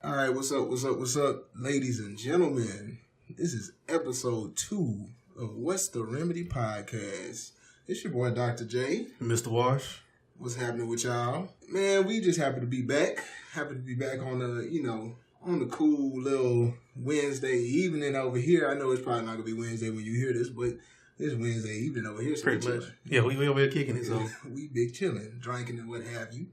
All right, what's up, ladies and gentlemen? This is episode 2 of What's the Remedy Podcast. It's your boy, Dr. J. Mr. Wash. What's happening with y'all? Man, we just happy to be back. Happy to be back on the cool little Wednesday evening over here. I know it's probably not going to be Wednesday when you hear this, but it's Wednesday evening over here. So pretty much. Yeah, we over here kicking it, so. We big chilling, drinking and what have you.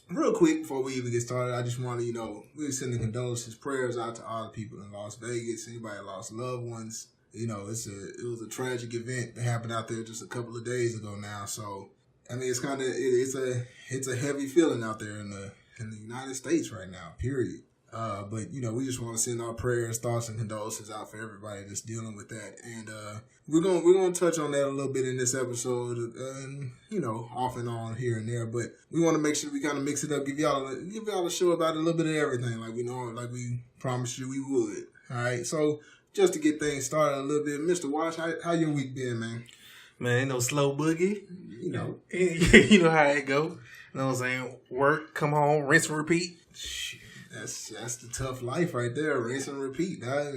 Real quick, before we even get started, I just want to, we're sending condolences, prayers out to all the people in Las Vegas, anybody that lost loved ones. It was a tragic event that happened out there just a couple of days ago now. So, I mean, it's a heavy feeling out there in the United States right now, period. But we just want to send our prayers, thoughts, and condolences out for everybody that's dealing with that. And we're gonna touch on that a little bit in this episode, off and on here and there. But we want to make sure we kind of mix it up, give y'all a show about a little bit of everything, like we promised you we would. All right, so just to get things started a little bit, Mr. Wash, how your week been, man? Man, ain't no slow boogie. You know how it go. You know what I'm saying? Work, come home, rinse and repeat. Shit. That's the tough life right there. Rinse and repeat, dog.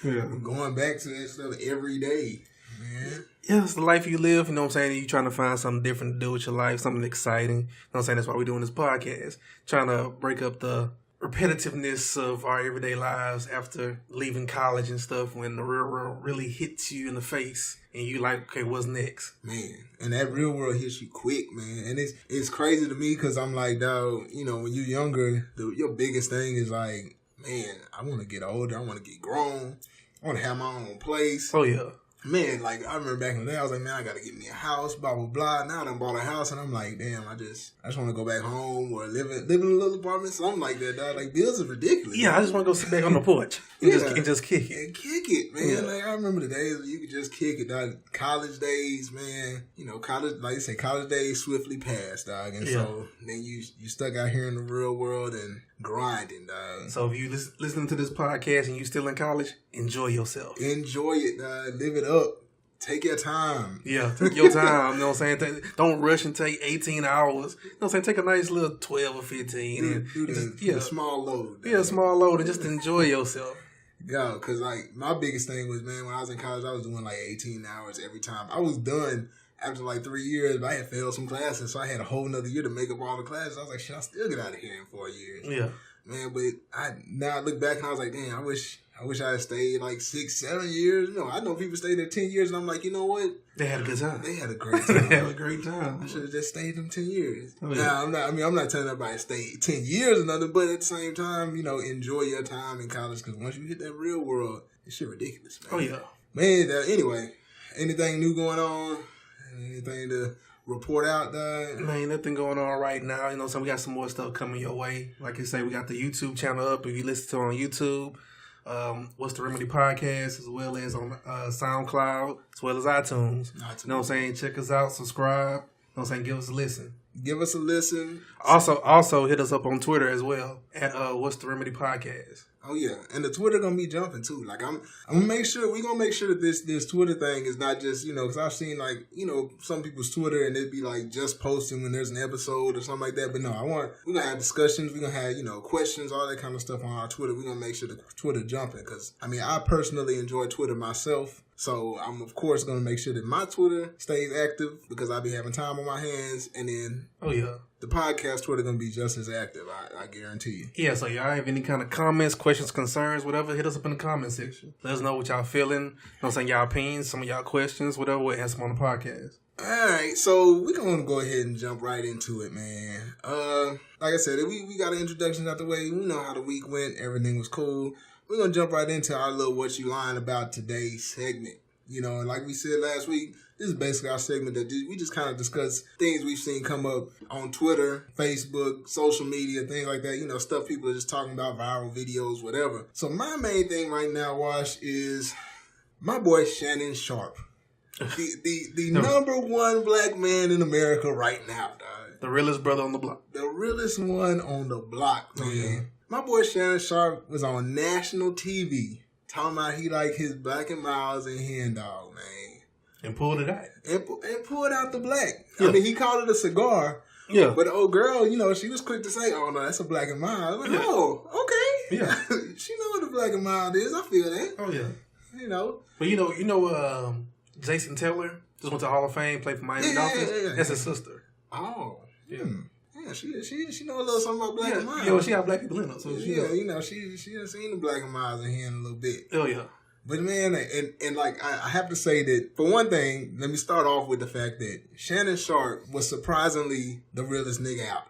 Yeah. Going back to that stuff every day, man. Yeah, it's the life you live, you know what I'm saying? You're trying to find something different to do with your life, something exciting. You know what I'm saying? That's why we're doing this podcast. Trying to break up the repetitiveness of our everyday lives after leaving college and stuff, when the real world really hits you in the face and you like, okay, what's next? Man, and that real world hits you quick, man. And it's crazy to me because I'm like, dog, when you're younger, your biggest thing is like, man, I want to get older. I want to get grown. I want to have my own place. Oh, yeah. Man, like, I remember back in the day, I was like, man, I got to get me a house, blah, blah, blah. Now I done bought a house, and I'm like, damn, I just want to go back home or live in a little apartment, something like that, dog. Like, bills are ridiculous. Yeah, man. I just want to go sit back on the porch and just kick it. And kick it, man. Yeah. Like, I remember the days where you could just kick it, dog. College days, man. College, like you say, college days swiftly passed, dog. And so then you stuck out here in the real world and grinding, dog. So if you listening to this podcast and you still in college, enjoy yourself. Enjoy it, dog. Live it up. Take your time. Yeah, take your time. You know what I'm saying? Don't rush and take 18 hours. You know what I'm saying? Take a nice little 12 or 15. Do the small load. Yeah, small load and just enjoy yourself. Yeah, because like my biggest thing was, man, when I was in college, I was doing like 18 hours every time. I was done after like 3 years, but I had failed some classes, so I had a whole nother year to make up all the classes. I was like, shit, I'll still get out of here in 4 years. Yeah. Man, but I look back and I was like, damn, I wish I had stayed like 6-7 years. I know people stayed there 10 years, and I'm like, you know what? They had a good time. They had a great time. They had a great time. I should have just stayed them 10 years. Oh, yeah. I'm not telling everybody to stay 10 years or nothing, but at the same time, enjoy your time in college, because once you hit that real world, it's shit ridiculous, man. Oh, yeah. Man, anyway, anything new going on? Anything to report out, dog? Man, nothing going on right now. So we got some more stuff coming your way. Like I say, we got the YouTube channel up. If you listen to it on YouTube, What's the Remedy Podcast, as well as on SoundCloud, as well as iTunes. You know what I'm saying? Check us out, subscribe. You know what I'm saying? Give us a listen. Give us a listen. Also hit us up on Twitter as well at What's the Remedy Podcast. Oh yeah, and the Twitter gonna be jumping too. Like I'm gonna make sure that this Twitter thing is not just because I've seen like some people's Twitter and it'd be like just posting when there's an episode or something like that. But no, we're gonna have discussions. We're gonna have questions, all that kind of stuff on our Twitter. We're gonna make sure the Twitter jumping because I personally enjoy Twitter myself. So I'm of course gonna make sure that my Twitter stays active because I'll be having time on my hands, and then the podcast Twitter gonna be just as active. I guarantee you. Yeah. So y'all have any kind of comments, questions, concerns, whatever? Hit us up in the comment section. Let us know what y'all feeling. You know what I'm saying? Y'all opinions, some of y'all questions, whatever. We'll answer them on the podcast. All right, so we're gonna go ahead and jump right into it, man. Like I said, we got an introduction out the way. We know how the week went. Everything was cool. We're going to jump right into our little What You Lying About Today segment. And like we said last week, this is basically our segment that we just kind of discuss things we've seen come up on Twitter, Facebook, social media, things like that. Stuff people are just talking about, viral videos, whatever. So my main thing right now, Wash, is my boy Shannon Sharp. The number one black man in America right now, dog. The realest brother on the block. The realest one on the block, man. Yeah. My boy Shannon Sharp was on national TV talking about he like his Black and Miles and Hen Dog, man. And pulled it out. And pulled out the black. Yeah. He called it a cigar. Yeah. But the old girl, she was quick to say, oh, no, that's a Black and Miles. Like, oh, okay. Yeah. She know what the black and mild is. I feel that. Oh, yeah. You know. But Jason Taylor just went to Hall of Fame, played for Miami Dolphins. Yeah. That's his sister. Oh. Yeah. Yeah, she know a little something about black and mild. Yeah, well, she got black people in her. So she done seen the black and milds in here in a little bit. Oh, yeah. But man, and like I have to say that for one thing, let me start off with the fact that Shannon Sharp was surprisingly the realest nigga out.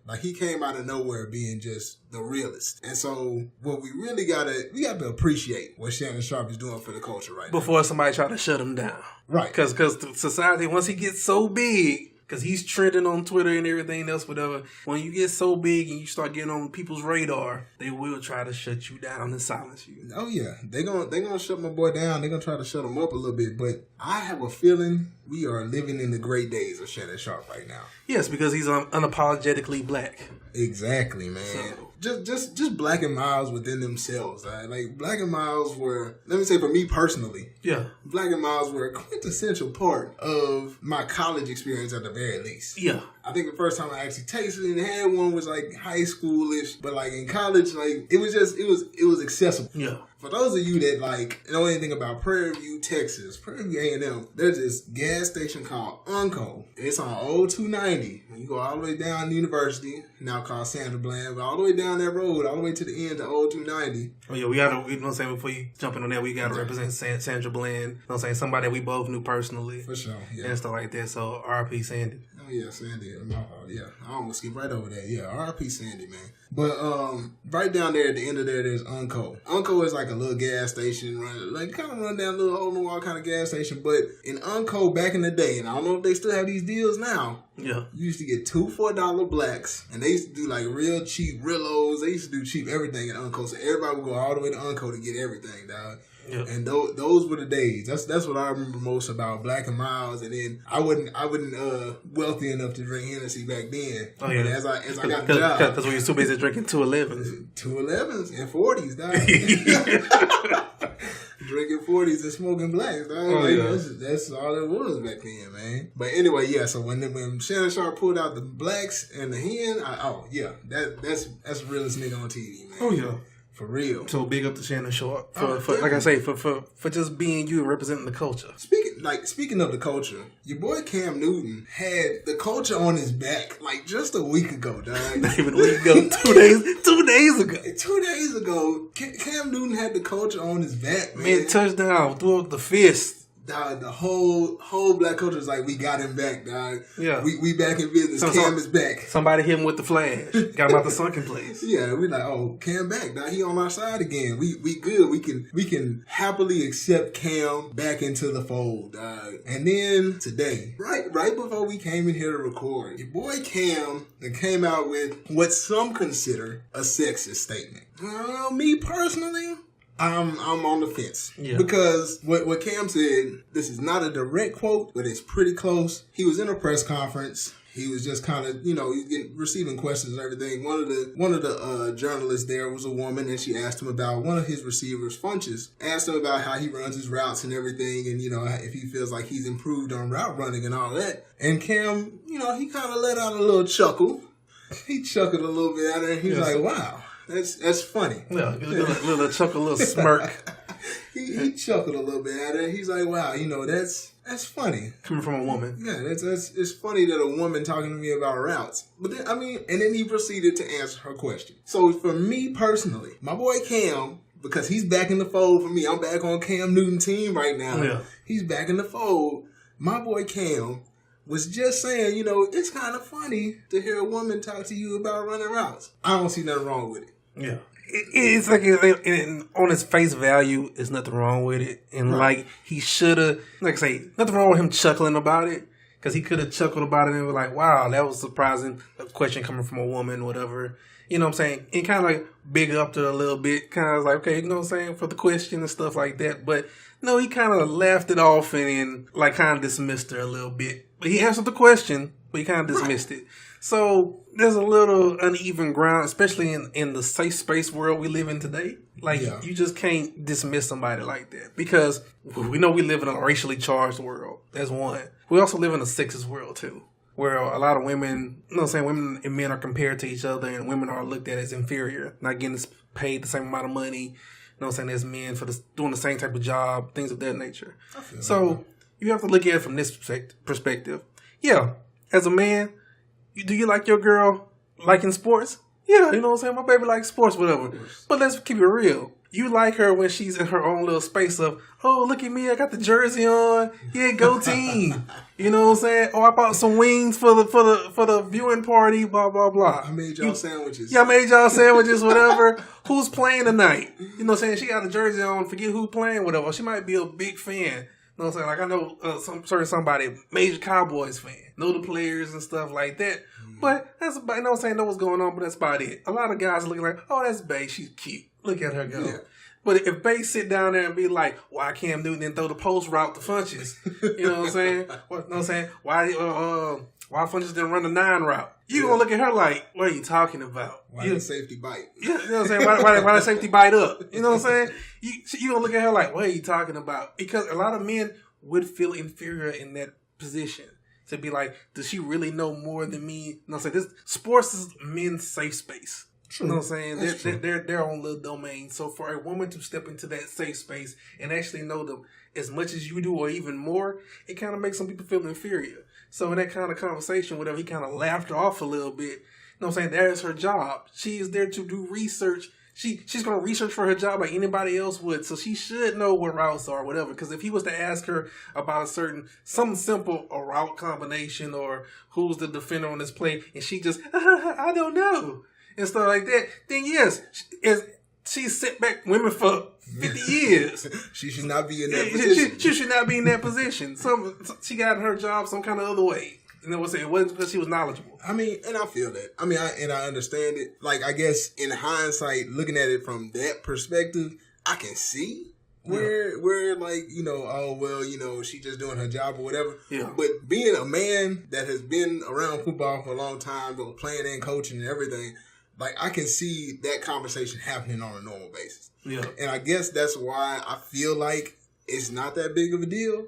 Like he came out of nowhere being just the realest. And so what we got to appreciate what Shannon Sharp is doing for the culture right now. Before somebody try to shut him down. Right. Because society, once he gets so big, because he's trending on Twitter and everything else, whatever. When you get so big and you start getting on people's radar, they will try to shut you down and silence you. Oh yeah, they gonna shut my boy down. They're gonna try to shut him up a little bit. But I have a feeling we are living in the great days of Shannon Sharp right now. Yes, because he's unapologetically black. Exactly, man. So, just black and miles within themselves. Like black and miles were, let me say for me personally, black and miles were a quintessential part of my college experience at the very least. Yeah. I think the first time I actually tasted and had one was like high schoolish, but like in college, like it was accessible. Yeah. For those of you that like know anything about Prairie View, Texas, Prairie View A&M, there's this gas station called Unco. It's on old 290. When you go all the way down to University, now called Sandra Bland, but all the way down that road, all the way to the end of old 290. Oh yeah, we know what I'm saying, before you jump in on that, we gotta represent Sandra Bland. You know what I'm saying? Somebody that we both knew personally. For sure, yeah. And stuff like that. So R.I.P. Sandy. Oh yeah, Sandy. Yeah, I almost skip right over that. Yeah, R.I.P. Sandy, man. But right down there at the end of there, there's Unco. Unco is like a little gas station, kind of run down a little hole in the wall kind of gas station. But in Unco back in the day, and I don't know if they still have these deals now. Yeah, you used to get $2 for $1 blacks, and they used to do like real cheap Rillos. They used to do cheap everything at Unco, so everybody would go all the way to Unco to get everything, dog. Yeah. And those were the days. That's what I remember most about Black and Miles. And then I wasn't wealthy enough to drink Hennessy back then. Oh yeah. But as I got the job, because we were too busy drinking 211s, 211s and 40s, dog. Drinking 40s and smoking blacks, dog. Oh, yeah. That's all it was back then, man. But anyway, yeah. So when Shannon Sharp pulled out the blacks and the hen, that's the realest nigga on TV, man. Oh yeah. For real. So big up to Shannon Sharp for like I say, for just being you and representing the culture. Speaking of the culture, your boy Cam Newton had the culture on his back like just a week ago, dog. Not even a week ago, 2 days. 2 days ago. 2 days ago, Cam Newton had the culture on his back, man. Man, touchdown, threw up the fist. Dog, the whole black culture is like, we got him back, dog. Yeah. We back in business. Cam is back. Somebody hit him with the flash. Got him out the sunken place. Yeah, we like, oh, Cam back, dog. He on our side again. We good. We can happily accept Cam back into the fold, dog. And then today, right before we came in here to record, your boy Cam came out with what some consider a sexist statement. Me personally, I'm on the fence. Yeah. Because what Cam said, this is not a direct quote, but it's pretty close. He was in a press conference. He was just kind of, receiving questions and everything. One of the journalists there was a woman, and she asked him about one of his receivers, Funches. Asked him about how he runs his routes and everything, and if he feels like he's improved on route running and all that. And Cam, he kind of let out a little chuckle. He chuckled a little bit at her, and he's like, "Wow, that's funny." Yeah, a little chuckle, a little smirk. He chuckled a little bit at her. He's like, "Wow, that's funny." Coming from a woman. Yeah, it's funny that a woman talking to me about routes. But then, and then he proceeded to answer her question. So for me personally, my boy Cam, because he's back in the fold for me. I'm back on Cam Newton's team right now. Yeah. He's back in the fold. My boy Cam was just saying, it's kind of funny to hear a woman talk to you about running routes. I don't see nothing wrong with it. Yeah. It's like, on its face value, there's nothing wrong with it. And like, he should have, like I say, nothing wrong with him chuckling about it. Because he could have chuckled about it and was like, wow, that was surprising. A question coming from a woman, whatever. You know what I'm saying? And kind of like big up to it a little bit. Kind of like, okay, you know what I'm saying? For the question and stuff like that. But no, he kind of laughed it off and then like kind of dismissed her a little bit. But he answered the question, but he kind of dismissed it. So there's a little uneven ground, especially in the safe space world we live in today. Like, you just can't dismiss somebody like that. Because we know we live in a racially charged world. That's one. We also live in a sexist world, too. where a lot of women, you know what I'm saying, women and men are compared to each other, and women are looked at as inferior, not getting paid the same amount of money, you know what I'm saying, as men for doing the same type of job, things of that nature. So you have to look at it from this perspective. Yeah, as a man, do you like your girl liking sports? Yeah, you know what I'm saying? My baby likes sports, whatever. But let's keep it real. You like her when she's in her own little space of, oh, look at me, I got the jersey on. Yeah, go team. You know what I'm saying? Oh, I bought some wings for the viewing party, blah, blah, blah. I made y'all sandwiches. Yeah, I made y'all sandwiches, whatever. Who's playing tonight? You know what I'm saying? She got a jersey on, forget who's playing, whatever. She might be a big fan. You know what I'm saying? Like, I know somebody, major Cowboys fan, know the players and stuff like that. But that's about, you know what I'm saying, know what's going on, but that's about it. A lot of guys are looking like, oh, that's Bae, she's cute. Look at her go. Yeah. But if Bae sit down there and be like, why Cam Newton didn't throw the post route to Funches? You know what I'm saying? You know what I'm saying? Why Funches didn't run the 9 route? You gonna look at her like, what are you talking about? Why did safety bite? You know what I'm saying? Why did safety bite up? You know what I'm saying? You gonna look at her like, what are you talking about? Because a lot of men would feel inferior in that position. To be like, does she really know more than me? You know what I'm saying? Sports is men's safe space. True. You know what I'm saying? They're their own little domain. So for a woman to step into that safe space and actually know them as much as you do or even more, it kind of makes some people feel inferior. So in that kind of conversation, whatever, he kind of laughed her off a little bit. You know what I'm saying? That is her job. She is there to do research. She's going to research for her job like anybody else would. So she should know what routes are, whatever. Because if he was to ask her about something simple, a route combination or who's the defender on this play, and she just, I don't know, and stuff like that, then yes, she's set back women for 50 years. She should not be in that position. She should not be in that position. She got her job some kind of other way. You know what I'm saying? It wasn't because she was knowledgeable. I mean, and I feel that. I mean, I understand it. Like, I guess in hindsight, looking at it from that perspective, I can see where like, you know, oh, well, you know, she just doing her job or whatever. Yeah. But being a man that has been around football for a long time, playing and coaching and everything, like, I can see that conversation happening on a normal basis. Yeah. And I guess that's why I feel like it's not that big of a deal.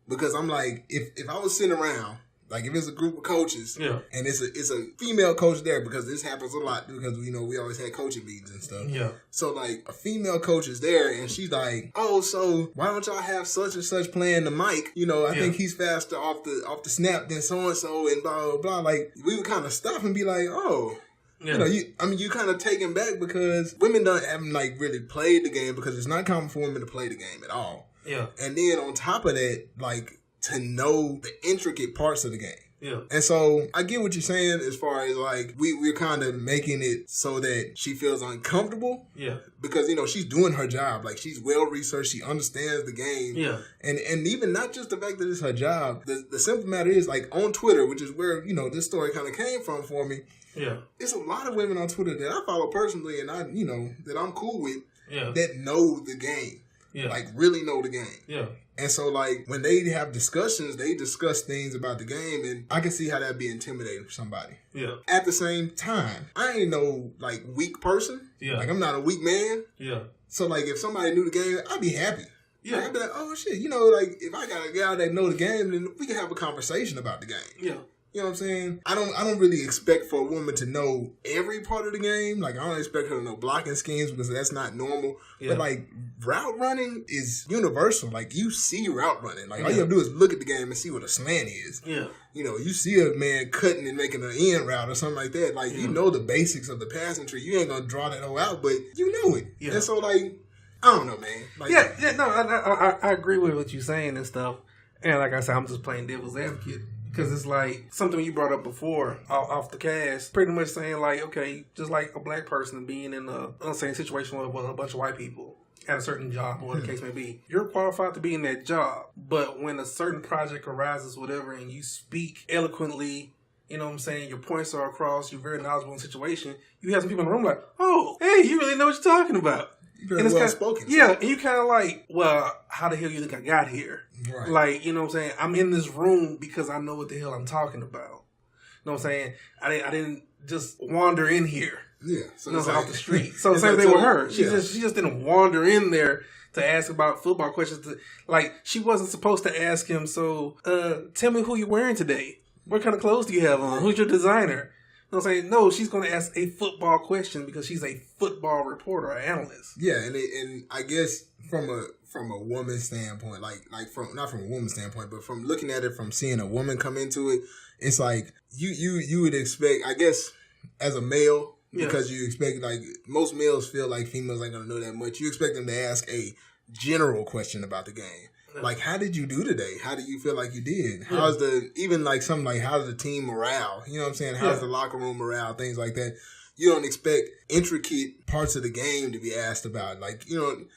Because I'm like, if I was sitting around, like if it's a group of coaches, and it's a female coach there, because this happens a lot, because you know we always had coaching meetings and stuff. Yeah. So like a female coach is there, and she's like, "Oh, so why don't y'all have such and such playing the mic? You know, I think he's faster off the snap than so and so, and blah blah blah." Like we would kind of stop and be like, "Oh." Yeah. You know, you kind of taken back because women haven't like really played the game, because it's not common for women to play the game at all. Yeah. And then on top of that, like, to know the intricate parts of the game. Yeah. And so I get what you're saying as far as like we're kind of making it so that she feels uncomfortable. Yeah. Because, you know, she's doing her job. Like, she's well researched. She understands the game. Yeah. And even not just the fact that it's her job. The simple matter is, like, on Twitter, which is where, you know, this story kind of came from for me. Yeah. There's a lot of women on Twitter that I follow personally and that I'm cool with that know the game. Yeah. Like, really know the game. Yeah. And so, like, when they have discussions, they discuss things about the game, and I can see how that'd be intimidating for somebody. Yeah. At the same time, I ain't no, like, weak person. Yeah. Like, I'm not a weak man. Yeah. So, like, if somebody knew the game, I'd be happy. Yeah. Like, I'd be like, oh, shit. You know, like, if I got a guy that know the game, then we can have a conversation about the game. Yeah. You know what I'm saying? I don't really expect for a woman to know every part of the game. Like, I don't expect her to know blocking schemes, because that's not normal. Yeah. But, like, route running is universal. Like, you see route running. Like, all you have to do is look at the game and see what a slant is. Yeah. You know, you see a man cutting and making an end route or something like that. Like, you know the basics of the passing tree. You ain't going to draw that whole out, but you know it. Yeah. And so, like, I don't know, man. Like, I agree with what you're saying and stuff. And like I said, I'm just playing devil's advocate. Because it's like something you brought up before off the cast, pretty much saying like, okay, just like a black person being in a same situation with a bunch of white people at a certain job, or whatever the case may be. You're qualified to be in that job. But when a certain project arises, whatever, and you speak eloquently, you know what I'm saying, your points are across, you're very knowledgeable in the situation, you have some people in the room like, oh, hey, you really know what you're talking about. Very well spoken. Yeah, and you kind of like, well, how the hell you think I got here? Right. Like, you know what I'm saying? I'm in this room because I know what the hell I'm talking about. You know what I'm saying? I didn't just wander in here. Yeah. So you know, like, off the street. So the same thing with her. She just didn't wander in there to ask about football questions. Like, she wasn't supposed to ask him, so, tell me who you're wearing today. What kind of clothes do you have on? Who's your designer? You know what I'm saying? No, she's going to ask a football question because she's a football reporter or analyst. Yeah, and I guess from a woman's standpoint, from not from a woman's standpoint, but from looking at it, from seeing a woman come into it, it's like you would expect, I guess, as a male, because you expect, like, most males feel like females ain't going to know that much. You expect them to ask a general question about the game. Like, how did you do today? How do you feel like you did? How's how's the team morale? You know what I'm saying? How's the locker room morale? Things like that. You don't expect intricate parts of the game to be asked about. Like, you don't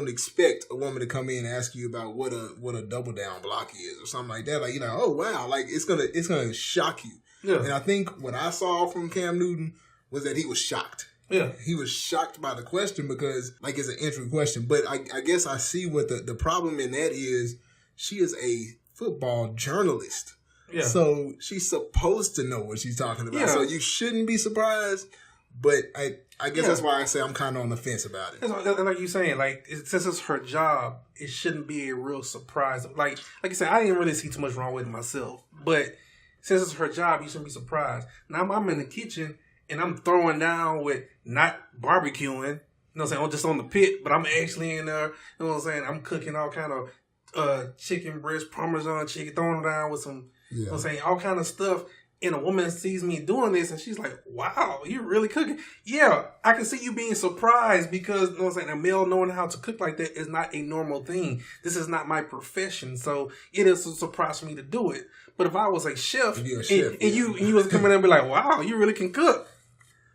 expect a woman to come in and ask you about what a double down block is or something like that. Like, oh wow, like it's gonna shock you. Yeah. And I think what I saw from Cam Newton was that he was shocked. Yeah, he was shocked by the question because, like, it's an entry question. But I guess I see what the problem in that is. She is a football journalist. Yeah. So she's supposed to know what she's talking about. Yeah. So you shouldn't be surprised. But I guess that's why I say I'm kind of on the fence about it. That's like you're saying, like, since it's her job, it shouldn't be a real surprise. Like you said, I didn't really see too much wrong with it myself. But since it's her job, you shouldn't be surprised. Now I'm in the kitchen. And I'm throwing down with not barbecuing, you know what I'm saying, just on the pit, but I'm actually in there, you know what I'm saying, I'm cooking all kind of chicken breast, Parmesan chicken, throwing down with some, you know what I'm saying, all kind of stuff. And a woman sees me doing this and she's like, wow, you're really cooking. Yeah, I can see you being surprised because, you know what I'm saying, a male knowing how to cook like that is not a normal thing. This is not my profession. So it is a surprise for me to do it. But if I was a chef, and you was coming in and be like, wow, you really can cook.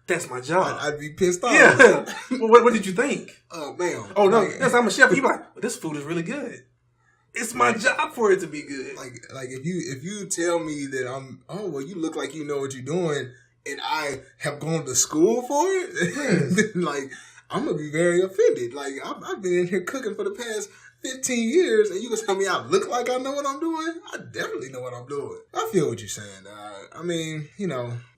That's my job. I'd be pissed off. Yeah. Well, what did you think? Man. Oh, no. Yes, I'm a chef. You be like, well, this food is really good. It's my job for it to be good. Like if you tell me that you look like you know what you're doing, and I have gone to school for it, then, like, I'm gonna be very offended. Like, I've been in here cooking for the past 15 years, and you can tell me I look like I know what I'm doing? I definitely know what I'm doing. I feel what you're saying. I mean,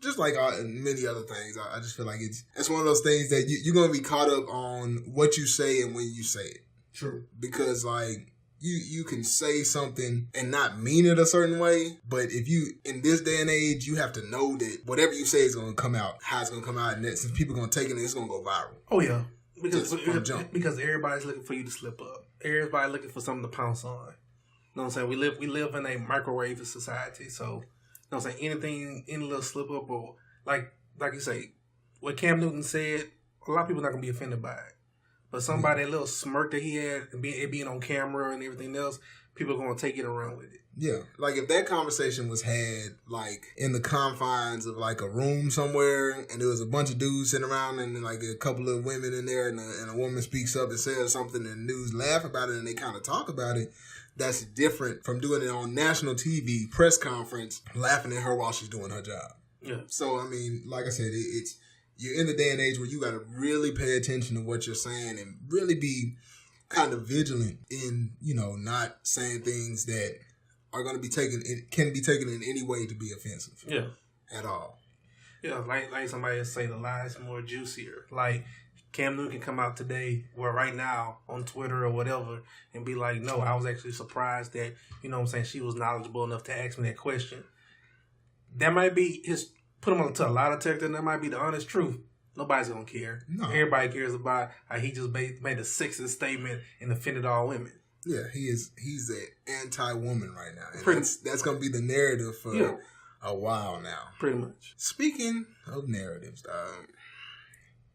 just like many other things, I just feel like it's one of those things that you're going to be caught up on what you say and when you say it. True. Because, like, you can say something and not mean it a certain way, but if you, in this day and age, you have to know that whatever you say is going to come out, how it's going to come out, and that since people are going to take it, it's going to go viral. Oh, yeah. Because everybody's looking for you to slip up. Everybody looking for something to pounce on. You know what I'm saying? We live in a microwave society, so, you know what I'm saying, any little slip up, or like you say, what Cam Newton said, a lot of people are not gonna be offended by it. But somebody, a little smirk that he had, and it being on camera and everything else, people are gonna take it around with it. Yeah, like if that conversation was had like in the confines of like a room somewhere, and there was a bunch of dudes sitting around, and like a couple of women in there, and a woman speaks up and says something, and the dudes laugh about it, and they kind of talk about it. That's different from doing it on national TV press conference, laughing at her while she's doing her job. Yeah. So I mean, like I said, you're in the day and age where you got to really pay attention to what you're saying and really be kind of vigilant in not saying things that are going to be can be taken in any way to be offensive. Yeah. At all. Yeah, like somebody say the lie's more juicier. Like Cam Newton can come out today, or right now on Twitter or whatever, and be like, no, I was actually surprised that, she was knowledgeable enough to ask me that question. That might be put him on to a lot of character, and that might be the honest truth. Nobody's going to care. No. Everybody cares about how he just made a sexist statement and offended all women. Yeah, he's an anti-woman right now. And that's going to be the narrative for a while now. Pretty much. Speaking of narratives,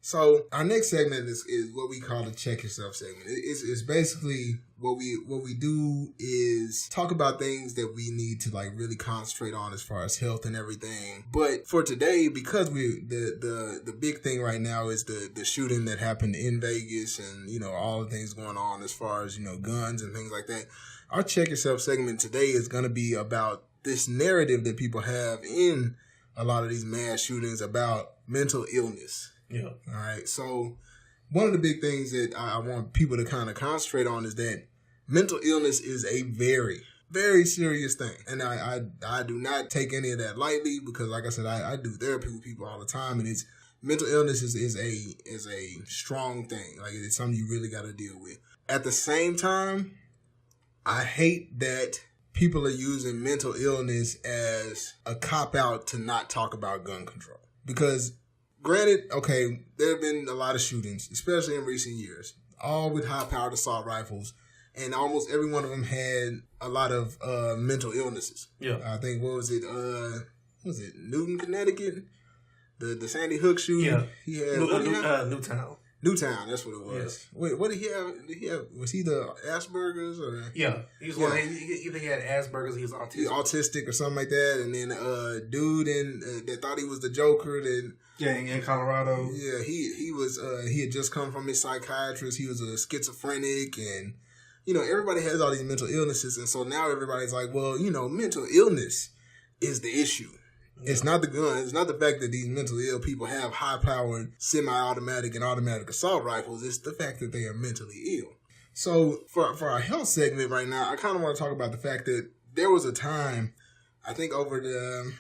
so our next segment is what we call the Check Yourself segment. It's basically what we do is talk about things that we need to like really concentrate on as far as health and everything. But for today, because the big thing right now is the shooting that happened in Vegas, and all the things going on as far as guns and things like that. Our Check Yourself segment today is going to be about this narrative that people have in a lot of these mass shootings about mental illness. Yeah. All right. So one of the big things that I want people to kind of concentrate on is that mental illness is a very, very serious thing. And I do not take any of that lightly because, like I said, I do therapy with people all the time, and mental illness is a strong thing. Like, it's something you really got to deal with. At the same time, I hate that people are using mental illness as a cop-out to not talk about gun control. Because, granted, okay, there have been a lot of shootings, especially in recent years, all with high-powered assault rifles, and almost every one of them had a lot of mental illnesses. Yeah. I think, what was it, Newton, Connecticut? The Sandy Hook shooting? Yeah. He had, Newtown. Newtown, that's what it was. Yeah. Wait, what did he have? Was he the Asperger's or? Yeah, he was either he had Asperger's, or he was autistic. He autistic or something like that, and then dude that thought he was the Joker. Then in Colorado. Yeah, he was he had just come from his psychiatrist. He was a schizophrenic, and everybody has all these mental illnesses, and so now everybody's like, well, mental illness is the issue. It's not the gun. It's not the fact that these mentally ill people have high-powered semi-automatic and automatic assault rifles. It's the fact that they are mentally ill. So for our health segment right now, I kind of want to talk about the fact that there was a time, I think over the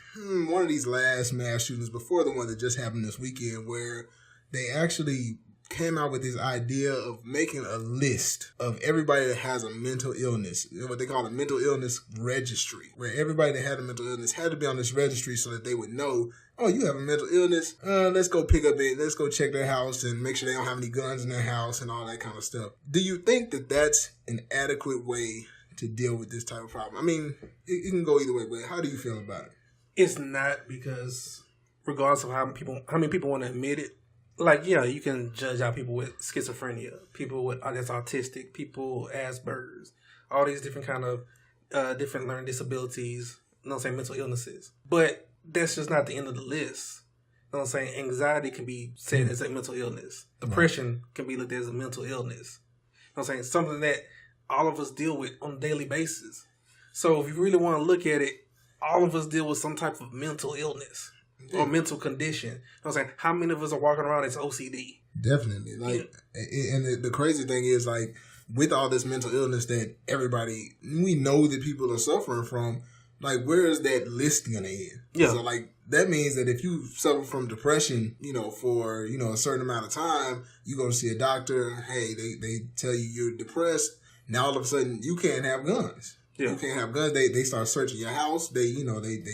one of these last mass shootings before the one that just happened this weekend, where they actually came out with this idea of making a list of everybody that has a mental illness, what they call a mental illness registry, where everybody that had a mental illness had to be on this registry so that they would know, oh, you have a mental illness, let's go let's go check their house and make sure they don't have any guns in their house and all that kind of stuff. Do you think that that's an adequate way to deal with this type of problem? I mean, it can go either way, but how do you feel about it? It's not, because regardless of how many people want to admit it, like, yeah, you can judge out people with schizophrenia, people with that's autistic, people Asperger's, all these different kind of different learning disabilities, mental illnesses. But that's just not the end of the list. You know what I'm saying? Anxiety can be said as a mental illness. Depression can be looked at as a mental illness. You know what I'm saying? Something that all of us deal with on a daily basis. So if you really want to look at it, all of us deal with some type of mental illness. Or mental condition. You know what I'm saying? How many of us are walking around as OCD? Definitely. And the crazy thing is, like, with all this mental illness that we know that people are suffering from, like, where is that list going to end? Yeah. So, like, that means that if you suffer from depression, for, a certain amount of time, you go to see a doctor, hey, they tell you you're depressed. Now, all of a sudden, you can't have guns. Yeah. You can't have guns. They start searching your house. They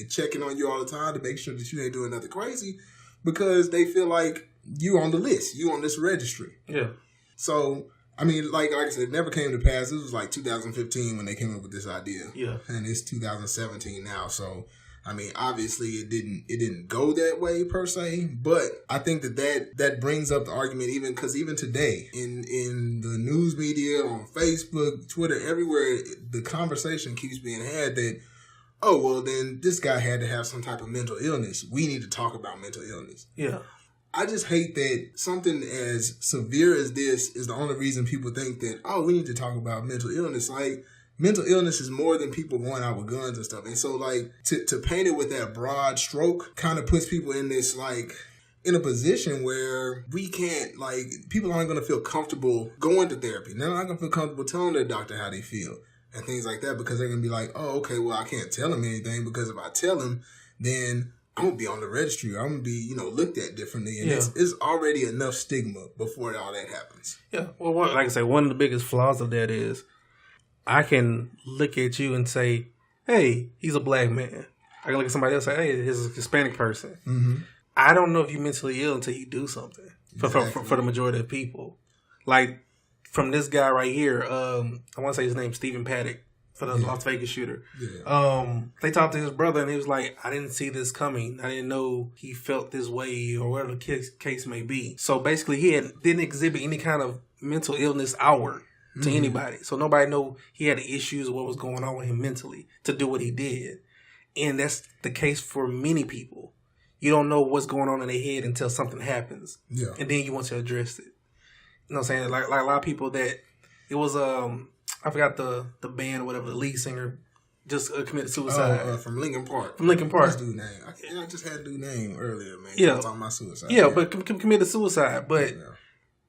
checking on you all the time to make sure that you ain't doing nothing crazy, because they feel like you on the list. You on this registry. Yeah. So, I mean, like I said, it never came to pass. This was like 2015 when they came up with this idea. Yeah. And it's 2017 now. So, I mean, obviously it didn't go that way per se, but I think that brings up the argument, even today in the news media, on Facebook, Twitter, everywhere, the conversation keeps being had that, oh, well, then this guy had to have some type of mental illness. We need to talk about mental illness. Yeah. I just hate that something as severe as this is the only reason people think that, oh, we need to talk about mental illness. Like, mental illness is more than people going out with guns and stuff. And so, like, to paint it with that broad stroke kind of puts people in this, like, in a position where we can't, like, people aren't going to feel comfortable going to therapy. They're not going to feel comfortable telling their doctor how they feel and things like that, because they're going to be like, oh, okay, well, I can't tell him anything, because if I tell him, then I'm going to be on the registry. I'm going to be, looked at differently. And it's already enough stigma before all that happens. Yeah. Well, like I say, one of the biggest flaws of that is I can look at you and say, hey, he's a black man. I can look at somebody else and say, hey, he's a Hispanic person. Mm-hmm. I don't know if you're mentally ill until you do something for the majority of people. Like, from this guy right here, I want to say his name's Stephen Paddock, for the Las Vegas shooter. Yeah. They talked to his brother, and he was like, I didn't see this coming. I didn't know he felt this way, or whatever the case may be. So basically, he didn't exhibit any kind of mental illness outward to anybody. So nobody know he had issues or what was going on with him mentally to do what he did. And that's the case for many people. You don't know what's going on in their head until something happens. Yeah. And then you want to address it. You know what I'm saying? Like a lot of people that it was I forgot the band or whatever, the lead singer just committed suicide. From Lincoln Park. From Lincoln Park. What's dude's name? I just had dude's name earlier, man. Yeah. Talking about suicide. Yeah, but committed suicide. But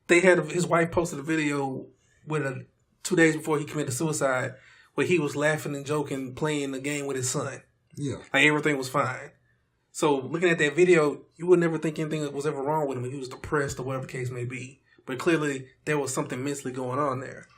they had his wife posted a video with 2 days before he committed suicide, where he was laughing and joking, playing the game with his son. Yeah. Like, everything was fine. So looking at that video, you would never think anything was ever wrong with him. He was depressed or whatever the case may be. But clearly there was something mentally going on there.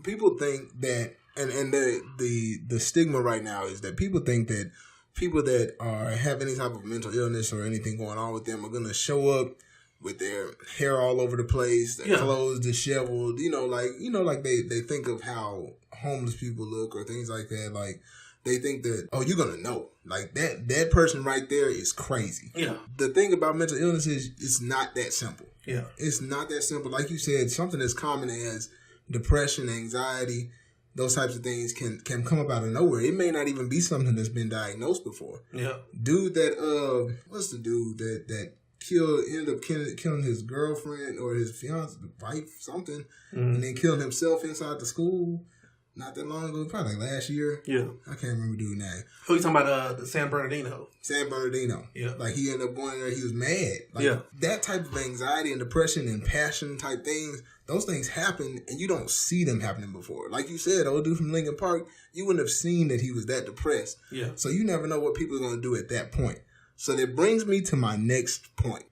People think that And the stigma right now is that people think that people that have any type of mental illness or anything going on with them are gonna show up with their hair all over the place, their clothes disheveled, like they think of how homeless people look or things like that. Like they think that, oh, you're gonna know. Like that person right there is crazy. Yeah. The thing about mental illness is it's not that simple. Yeah. It's not that simple. Like you said, something as common as depression, anxiety, those types of things can come up out of nowhere. It may not even be something that's been diagnosed before. Yeah. Dude that what's the dude that ended up killing his girlfriend or his fiance, wife, something, and then killing himself inside the school not that long ago, probably like last year. Yeah. I can't remember dude's name. Who you talking about? The San Bernardino. San Bernardino. Yeah. Like he ended up going there, he was mad. Like that type of anxiety and depression and passion type things, those things happen and you don't see them happening before. Like you said, old dude from Lincoln Park, you wouldn't have seen that he was that depressed. Yeah. So you never know what people are going to do at that point. So that brings me to my next point.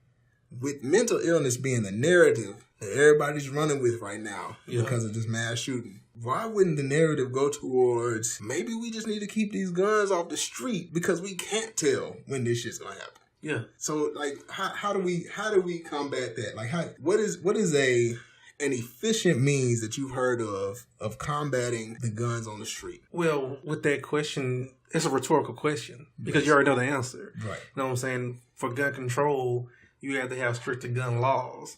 With mental illness being the narrative that everybody's running with right now because of this mass shooting, why wouldn't the narrative go towards maybe we just need to keep these guns off the street because we can't tell when this shit's gonna happen? Yeah. So like, how do we combat that? Like, what is an efficient means that you've heard of combating the guns on the street? Well, with that question, it's a rhetorical question because you already know the answer. Right. You know what I'm saying? For gun control, you have to have stricter gun laws.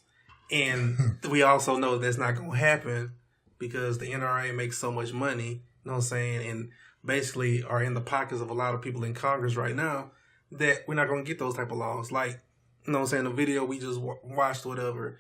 And we also know that's not going to happen because the NRA makes so much money, you know what I'm saying, and basically are in the pockets of a lot of people in Congress right now that we're not going to get those type of laws. Like, you know what I'm saying, the video we just watched, whatever,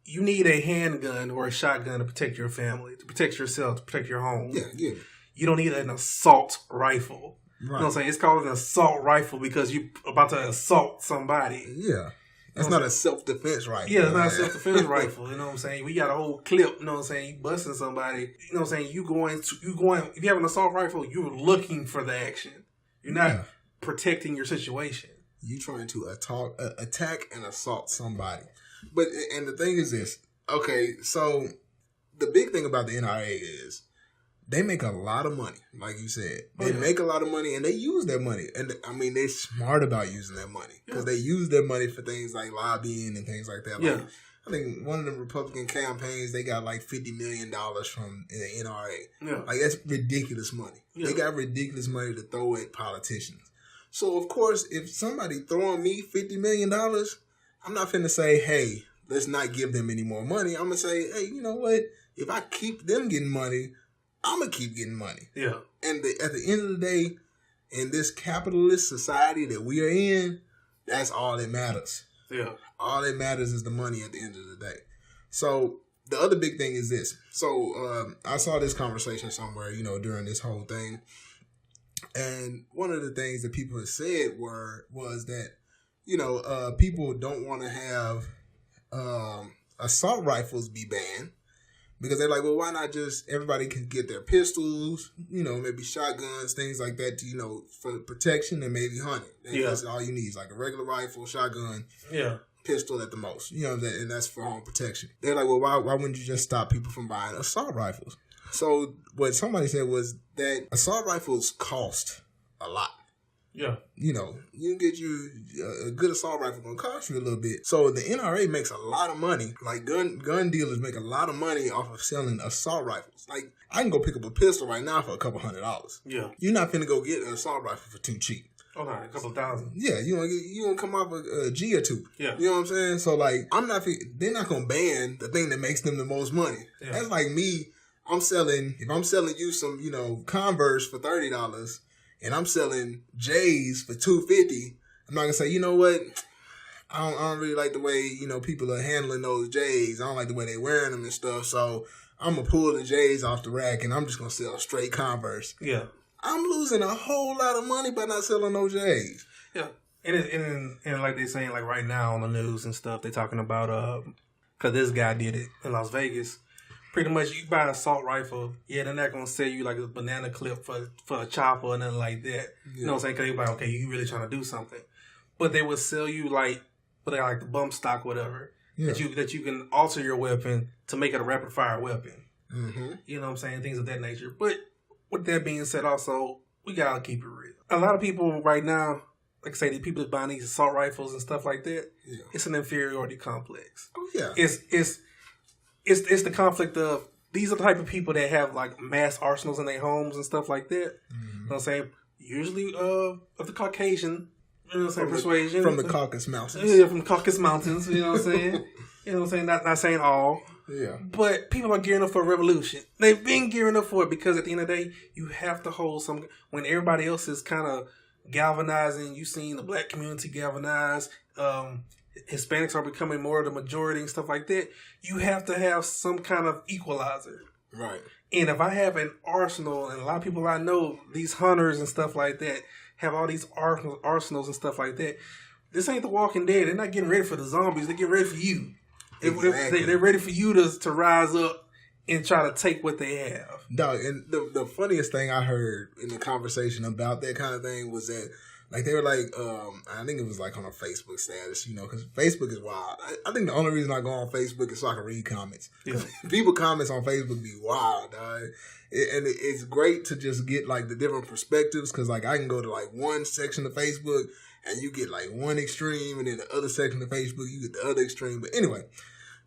you need a handgun or a shotgun to protect your family, to protect yourself, to protect your home. Yeah, yeah. You don't need an assault rifle. Right. You know what I'm saying? It's called an assault rifle because you're about to assault somebody. Yeah. That's not a self-defense rifle. Yeah, it's not a self-defense rifle. You know what I'm saying? We got a whole clip, you know what I'm saying? You busting somebody. You know what I'm saying? You going, if you have an assault rifle, you're looking for the action. You're not protecting your situation. You're trying to attack and assault somebody. But, and the thing is this. Okay, so the big thing about the NRA is they make a lot of money, like you said. They make a lot of money, and they use their money. And, I mean, they're smart about using their money. Because they use their money for things like lobbying and things like that. Like, I think one of the Republican campaigns, they got like $50 million from the NRA. Yeah. Like, that's ridiculous money. Yeah. They got ridiculous money to throw at politicians. So, of course, if somebody throwing me $50 million, I'm not finna say, hey, let's not give them any more money. I'm going to say, hey, you know what? If I keep them getting money, I'm going to keep getting money. Yeah. And at the end of the day, in this capitalist society that we are in, that's all that matters. Yeah. All that matters is the money at the end of the day. So the other big thing is this. So I saw this conversation somewhere, during this whole thing. And one of the things that people have said was that, people don't want to have assault rifles be banned. Because they're like, well, why not just everybody can get their pistols, maybe shotguns, things like that, for protection and maybe hunting. And that's all you need is like a regular rifle, shotgun, pistol at the most. And that's for home protection. They're like, well, why wouldn't you just stop people from buying assault rifles? So what somebody said was that assault rifles cost a lot. Yeah. You can get you a good assault rifle going to cost you a little bit. So the NRA makes a lot of money. Like gun dealers make a lot of money off of selling assault rifles. Like I can go pick up a pistol right now for $200. Yeah. You're not finna go get an assault rifle for too cheap. Okay, a couple of thousand. Yeah, you gonna come off a G or two. Yeah. You know what I'm saying? So like they're not gonna ban the thing that makes them the most money. Yeah. That's like me, if I'm selling you some, Converse for $30 and I'm selling J's for $250, I'm not gonna say, you know what? I don't really like the way, people are handling those J's. I don't like the way they're wearing them and stuff. So I'm gonna pull the J's off the rack and I'm just gonna sell straight Converse. Yeah. I'm losing a whole lot of money by not selling those J's. Yeah. And like they're saying, like right now on the news and stuff, they're talking about, cause this guy did it in Las Vegas. Pretty much, you buy an assault rifle, they're not going to sell you like a banana clip for a chopper or nothing like that. Yeah. You know what I'm saying? Because they're like, okay, you really trying to do something. But they would sell you like the bump stock, whatever, that you can alter your weapon to make it a rapid fire weapon. Mm-hmm. You know what I'm saying? Things of that nature. But with that being said, also, we gotta keep it real. A lot of people right now, like I say, the people that buying these assault rifles and stuff like that, it's an inferiority complex. Oh yeah. It's the conflict of these are the type of people that have like mass arsenals in their homes and stuff like that. Mm-hmm. You know what I'm saying? Usually of the Caucasian, you know what I'm saying, persuasion. From the Caucasus Mountains. Yeah, from the Caucasus Mountains, you know what I'm saying? You know what I'm saying? Not saying all. Yeah. But people are gearing up for a revolution. They've been gearing up for it because at the end of the day, you have to hold some... When everybody else is kind of galvanizing, you've seen the black community galvanize, Hispanics are becoming more of the majority and stuff like that, you have to have some kind of equalizer. Right. And if I have an arsenal, and a lot of people I know, these hunters and stuff like that, have all these arsenals and stuff like that, this ain't The Walking Dead. They're not getting ready for the zombies. They're getting ready for you. Exactly. They're ready for you to rise up and try to take what they have. Dog, and the funniest thing I heard in the conversation about that kind of thing was that, like, they were like, I think it was like on a Facebook status, you know, because Facebook is wild. I think the only reason I go on Facebook is so I can read comments. Yeah. People comments on Facebook be wild, dog. And it's great to just get like the different perspectives because like I can go to like one section of Facebook and you get like one extreme, and then the other section of Facebook you get the other extreme. But anyway.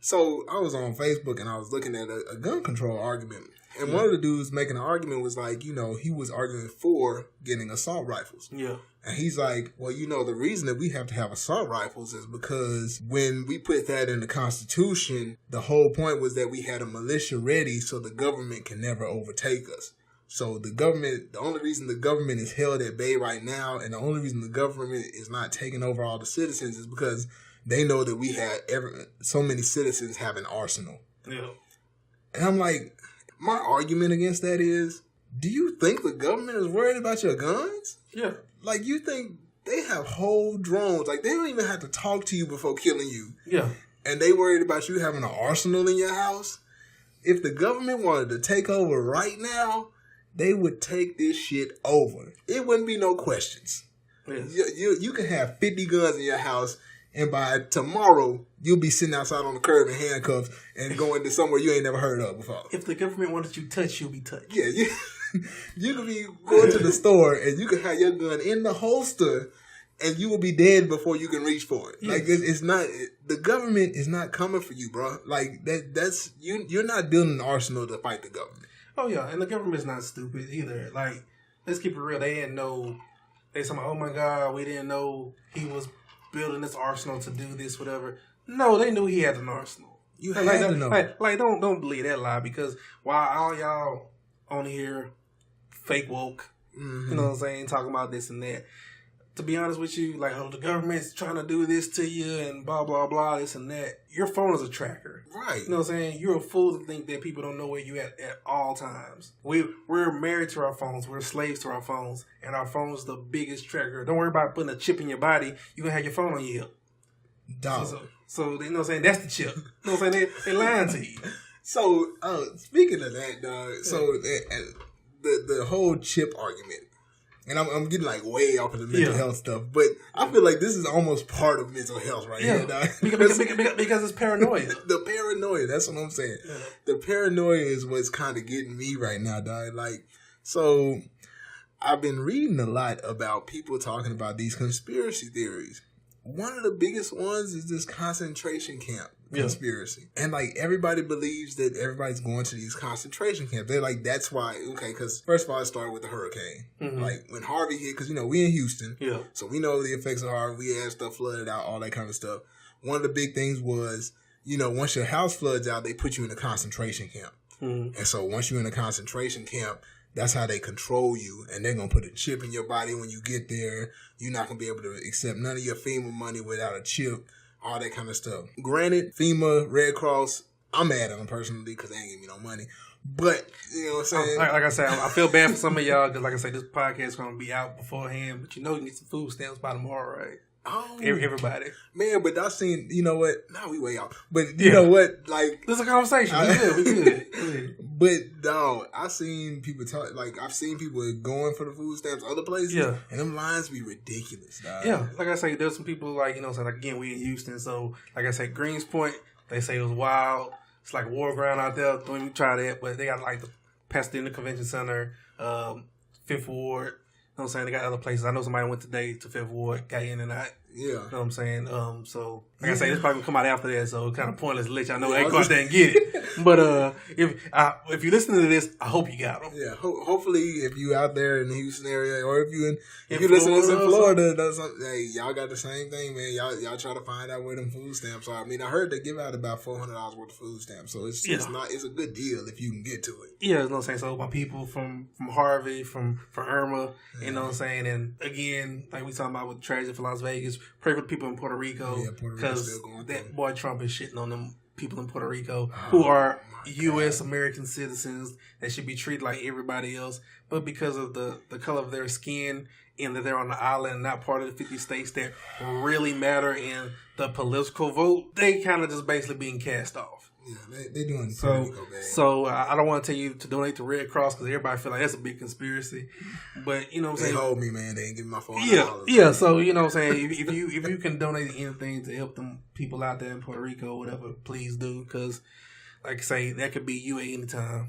So I was on Facebook and I was looking at a gun control argument. And one of the dudes making the argument was like, you know, he was arguing for getting assault rifles. Yeah. And he's like, well, you know, the reason that we have to have assault rifles is because when we put that in the Constitution, the whole point was that we had a militia ready so the government can never overtake us. So the only reason the government is held at bay right now and the only reason the government is not taking over all the citizens is because they know that we had so many citizens have an arsenal. Yeah. And I'm like, my argument against that is, do you think the government is worried about your guns? Yeah. Like, you think they have whole drones. Like, they don't even have to talk to you before killing you. Yeah. And they worried about you having an arsenal in your house? If the government wanted to take over right now, they would take this shit over. It wouldn't be no questions. Yes. You can have 50 guns in your house, and by tomorrow, you'll be sitting outside on the curb in handcuffs and going to somewhere you ain't never heard of before. If the government wanted you touched, you'll be touched. Yeah, you could be going to the store and you could have your gun in the holster and you will be dead before you can reach for it. Yes. Like, it's not, the government is not coming for you, bro. Like, that's, you're not building an arsenal to fight the government. Oh, yeah, and the government's not stupid either. Like, let's keep it real. They didn't know, they said, oh my God, we didn't know he was building this arsenal to do this, whatever. No, they knew he had an arsenal. You had to know. Like, don't believe that lie because while all y'all on here fake woke, you know what I'm saying, talking about this and that, to be honest with you, like, oh, the government's trying to do this to you and blah, blah, blah, this and that. Your phone is a tracker. Right. You know what I'm saying? You're a fool to think that people don't know where you at all times. We're married to our phones. We're slaves to our phones. And our phone's the biggest tracker. Don't worry about putting a chip in your body. You can have your phone on your hip. Dog. So you know what I'm saying? That's the chip. You know what I'm saying? They lying to you. So, speaking of that, dog, so the whole chip argument, and I'm getting like way off of the mental health stuff, but I feel like this is almost part of mental health right here, dog. Because it's paranoia. The paranoia, that's what I'm saying. Yeah. The paranoia is what's kind of getting me right now, dog. Like, so I've been reading a lot about people talking about these conspiracy theories. One of the biggest ones is this concentration camp conspiracy. And, like, everybody believes that everybody's going to these concentration camps. They're like, that's why, okay, because first of all, it started with the hurricane. Mm-hmm. Like, when Harvey hit, because, you know, we in Houston. Yeah. So we know the effects of Harvey. We had stuff flooded out, all that kind of stuff. One of the big things was, you know, once your house floods out, they put you in a concentration camp. Mm-hmm. And so once you're in a concentration camp, that's how they control you, and they're going to put a chip in your body when you get there. You're not going to be able to accept none of your FEMA money without a chip, all that kind of stuff. Granted, FEMA, Red Cross, I'm mad at them personally because they ain't giving me no money. But, you know what I'm saying? Like I said, I feel bad for some of y'all because, like I said, this podcast is going to be out beforehand, but you know you can get some food stamps by tomorrow, right? Oh, everybody. Man, but I seen, you know what? Nah, we way off. But you know what? Like, there's a conversation. We good. But, dog, I seen people talk, like, I've seen people going for the food stamps other places. Yeah. And them lines be ridiculous, dog. Yeah. Like I say, there's some people, like, you know, so like, again, we in Houston. So, like I say, Greens Point, they say it was wild. It's like a war ground out there. Don't even try that. But they got like the Pasadena Convention Center, Fifth Ward. You know what I'm saying? They got other places. I know somebody went today to Fifth Ward, got in and out. Yeah. You know what I'm saysaying? So, like I say, this probably come out after that, so it's kind of pointless to let y'all know they go out there and get it. But if you listen to this, I hope you got them. Yeah, hopefully if you out there in the Houston area, or if you listen to this in Florida, hey, y'all got the same thing, man. Y'all try to find out where them food stamps are. I mean, I heard they give out about $400 worth of food stamps, so it's a good deal if you can get to it. Yeah, you know what I'm saying? So my people from Harvey, from Irma, you know what I'm saying? And again, like we talking about with tragedy for Las Vegas, pray for the people in Puerto Rico, because that boy Trump is shitting on them people in Puerto Rico who are U.S. American citizens that should be treated like everybody else, but because of the color of their skin and that they're on the island, not part of the 50 states that really matter in the political vote, they kind of just basically being cast off. Yeah, they doing so I don't want to tell you to donate to Red Cross because everybody feel like that's a big conspiracy, but you know what I'm saying. They hold me, man. They ain't giving my $400. Yeah. So you know what I'm saying. If you can donate anything to help them people out there in Puerto Rico, or whatever, please do, because like I say, that could be you at any time.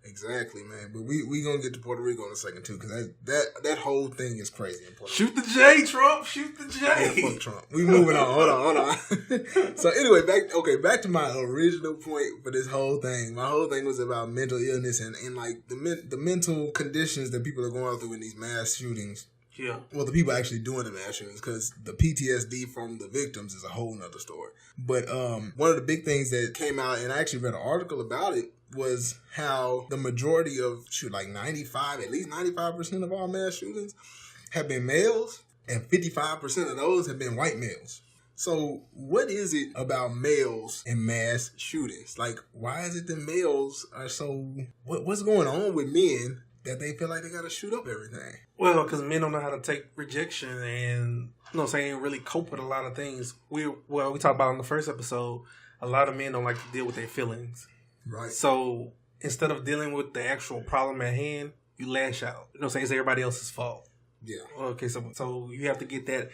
Exactly, man. But we gonna get to Puerto Rico in a second too, because that whole thing is crazy in Puerto Rico. Shoot the J, Trump. Shoot the J. Yeah, fuck Trump. We moving on. Hold on. So anyway, back to my original point for this whole thing. My whole thing was about mental illness and like the mental conditions that people are going through in these mass shootings. Yeah. Well, the people actually doing the mass shootings, because the PTSD from the victims is a whole nother story. But one of the big things that came out, and I actually read an article about it, was how the majority of at least 95% of all mass shootings have been males, and 55% of those have been white males. So what is it about males and mass shootings? Like, why is it that males are so... What's going on with men that they feel like they got to shoot up everything? Well, because men don't know how to take rejection and, you know what I'm saying, really cope with a lot of things. We talked about in the first episode, a lot of men don't like to deal with their feelings. Right. So instead of dealing with the actual problem at hand, you lash out. You know what I'm saying? It's everybody else's fault. Yeah. Okay, so you have to get that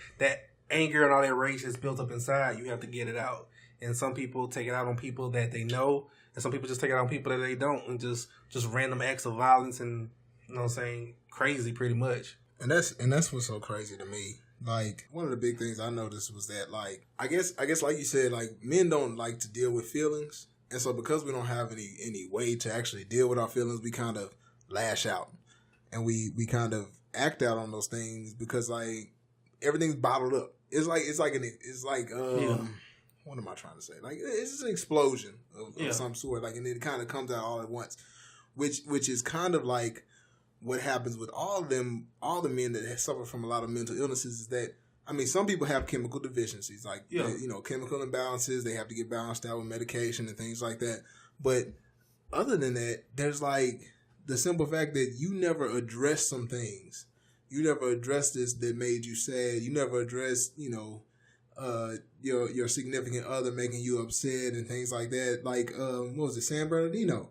anger and all that rage that's built up inside, you have to get it out. And some people take it out on people that they know, and some people just take it out on people that they don't, and just random acts of violence and, you know what I'm saying, crazy pretty much. And that's what's so crazy to me. Like, one of the big things I noticed was that, like, I guess like you said, like, men don't like to deal with feelings. And so because we don't have any way to actually deal with our feelings, we kind of lash out. And we kind of act out on those things because, like, everything's bottled up. It's like what am I trying to say? Like, it's just an explosion of some sort. Like, and it kind of comes out all at once, which is kind of like what happens with all the men that suffer from a lot of mental illnesses is that, I mean, some people have chemical deficiencies, like, chemical imbalances. They have to get balanced out with medication and things like that. But other than that, there's like the simple fact that you never address some things. You never addressed this that made you sad. You never addressed, your significant other making you upset and things like that. Like, what was it, San Bernardino?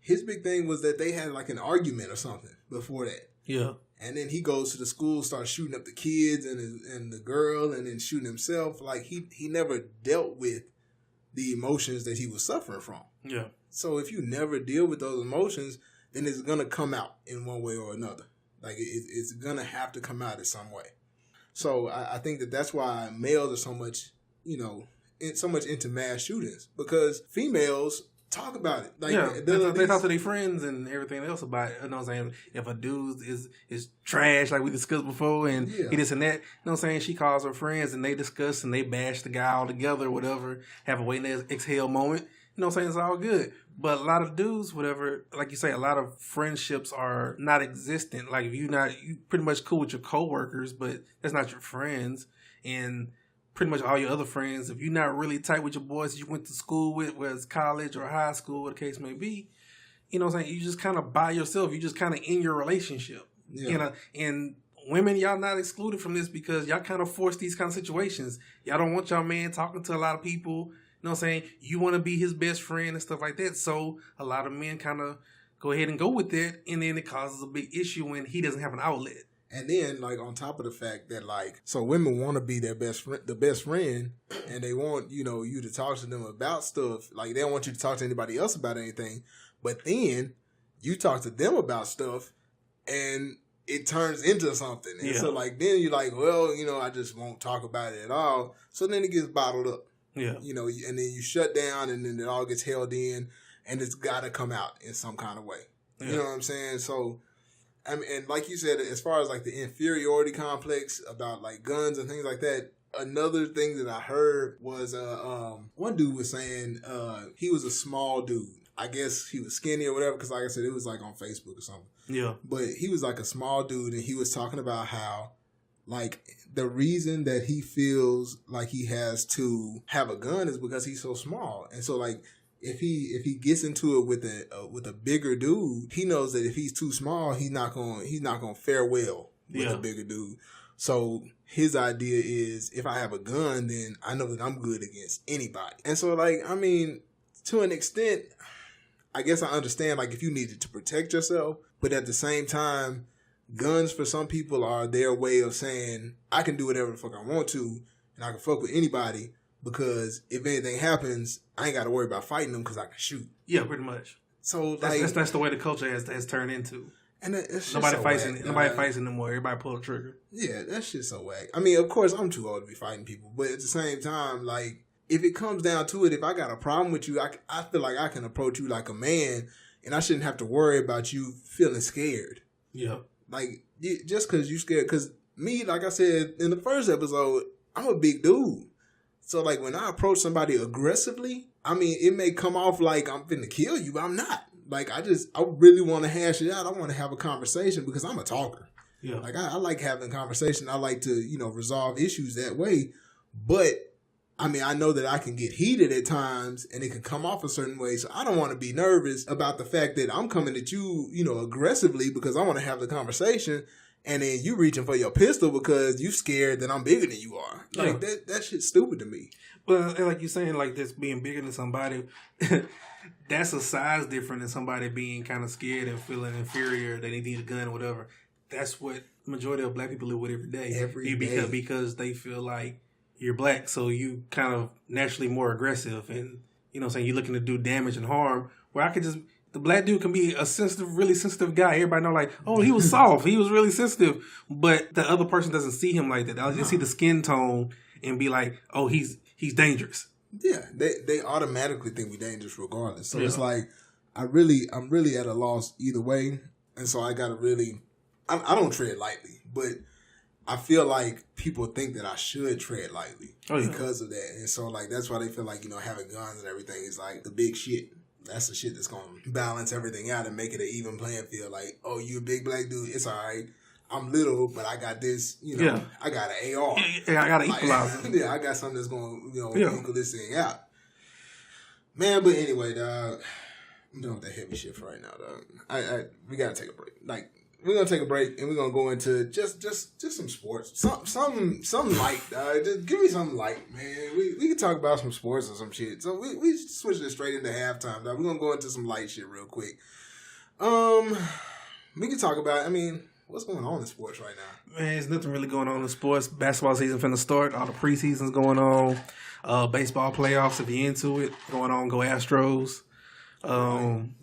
His big thing was that they had like an argument or something before that. Yeah. And then he goes to the school, starts shooting up the kids and the girl, and then shooting himself. Like, he never dealt with the emotions that he was suffering from. Yeah. So if you never deal with those emotions, then it's going to come out in one way or another. Like, it's going to have to come out in some way. So I think that's why males are so much into mass shootings, because females talk about it. Like, they talk to their friends and everything else about it. You know what I'm saying? If a dude is trash, like we discussed before, and he this and that, you know what I'm saying? She calls her friends and they discuss and they bash the guy all together, whatever, have a wait and exhale moment. You know what I'm saying? It's all good. But a lot of dudes, whatever, like you say, a lot of friendships are not existent. Like, if you pretty much cool with your coworkers, but that's not your friends. And pretty much all your other friends, if you're not really tight with your boys you went to school with, whether it's college or high school, what the case may be, you know what I'm saying? You just kind of by yourself. You just kind of in your relationship. Yeah. You know, and women, y'all not excluded from this because y'all kind of force these kind of situations. Y'all don't want y'all man talking to a lot of people. You know what I'm saying? You want to be his best friend and stuff like that. So a lot of men kind of go ahead and go with that, and then it causes a big issue when he doesn't have an outlet. And then, like, on top of the fact that, like, so women want to be their the best friend, and they want, you know, you to talk to them about stuff. Like, they don't want you to talk to anybody else about anything. But then you talk to them about stuff, and it turns into something. And so, like, then you're like, well, you know, I just won't talk about it at all. So then it gets bottled up. Yeah. You know, and then you shut down, and then it all gets held in, and it's got to come out in some kind of way. Yeah. You know what I'm saying? So, I mean, and like you said, as far as like the inferiority complex about like guns and things like that, another thing that I heard was one dude was saying he was a small dude. I guess he was skinny or whatever, because like I said, it was like on Facebook or something. Yeah. But he was like a small dude, and he was talking about how like the reason that he feels like he has to have a gun is because he's so small. And so like if he gets into it with a bigger dude, he knows that if he's too small, he's not gonna fare well with a bigger dude. So his idea is, if I have a gun, then I know that I'm good against anybody. And so, like, I mean, to an extent, I guess I understand, like, if you needed to protect yourself, but at the same time, guns for some people are their way of saying, I can do whatever the fuck I want to, and I can fuck with anybody, because if anything happens, I ain't got to worry about fighting them because I can shoot. Yeah, pretty much. So like, that's the way the culture has turned into. And nobody fights anymore. Everybody pull the trigger. Yeah, that shit's so whack. I mean, of course, I'm too old to be fighting people, but at the same time, like, if it comes down to it, if I got a problem with you, I feel like I can approach you like a man, and I shouldn't have to worry about you feeling scared. Yeah. Like, just because you scared. Because me, like I said in the first episode, I'm a big dude. So, like, when I approach somebody aggressively, I mean, it may come off like I'm finna kill you, but I'm not. Like, I really want to hash it out. I want to have a conversation because I'm a talker. Yeah. Like, I like having a conversation. I like to, you know, resolve issues that way. But, I mean, I know that I can get heated at times and it can come off a certain way. So I don't want to be nervous about the fact that I'm coming at you, you know, aggressively because I want to have the conversation. And then you reaching for your pistol because you scared that I'm bigger than you are. Like, that shit's stupid to me. Well, like you're saying, like, this being bigger than somebody, that's a size different than somebody being kind of scared and feeling inferior, they need a gun or whatever. That's what majority of black people live with every day. Because they feel like you're black, so you kind of naturally more aggressive. And, you know what I'm saying, you're looking to do damage and harm. Where the black dude can be a really sensitive guy. Everybody know, like, oh, he was soft. He was really sensitive. But the other person doesn't see him like that. They'll just see the skin tone and be like, oh, he's dangerous. Yeah, they automatically think we're dangerous regardless. So it's like, I'm really at a loss either way. And so I got to really, I don't tread lightly. But I feel like people think that I should tread lightly because of that. And so, like, that's why they feel like, you know, having guns and everything is like the big shit. That's the shit that's going to balance everything out and make it an even playing field. Like, oh, you a big black dude? It's all right. I'm little, but I got this, you know, I got an AR. Yeah, I got an equalizer. Yeah, I got something that's going to, you know, equal this thing out. Man, but anyway, dog, I'm done with that heavy shit for right now, dog. We got to take a break. Like, we're going to take a break, and we're going to go into just some sports. Something light, dog. Just give me something light, man. We can talk about some sports or some shit. So we switched it straight into halftime, dog. We're going to go into some light shit real quick. We can talk about, I mean, what's going on in sports right now? Man, there's nothing really going on in sports. Basketball season finna start. All the preseason's going on. Baseball playoffs, if you're into it, going on. Go Astros.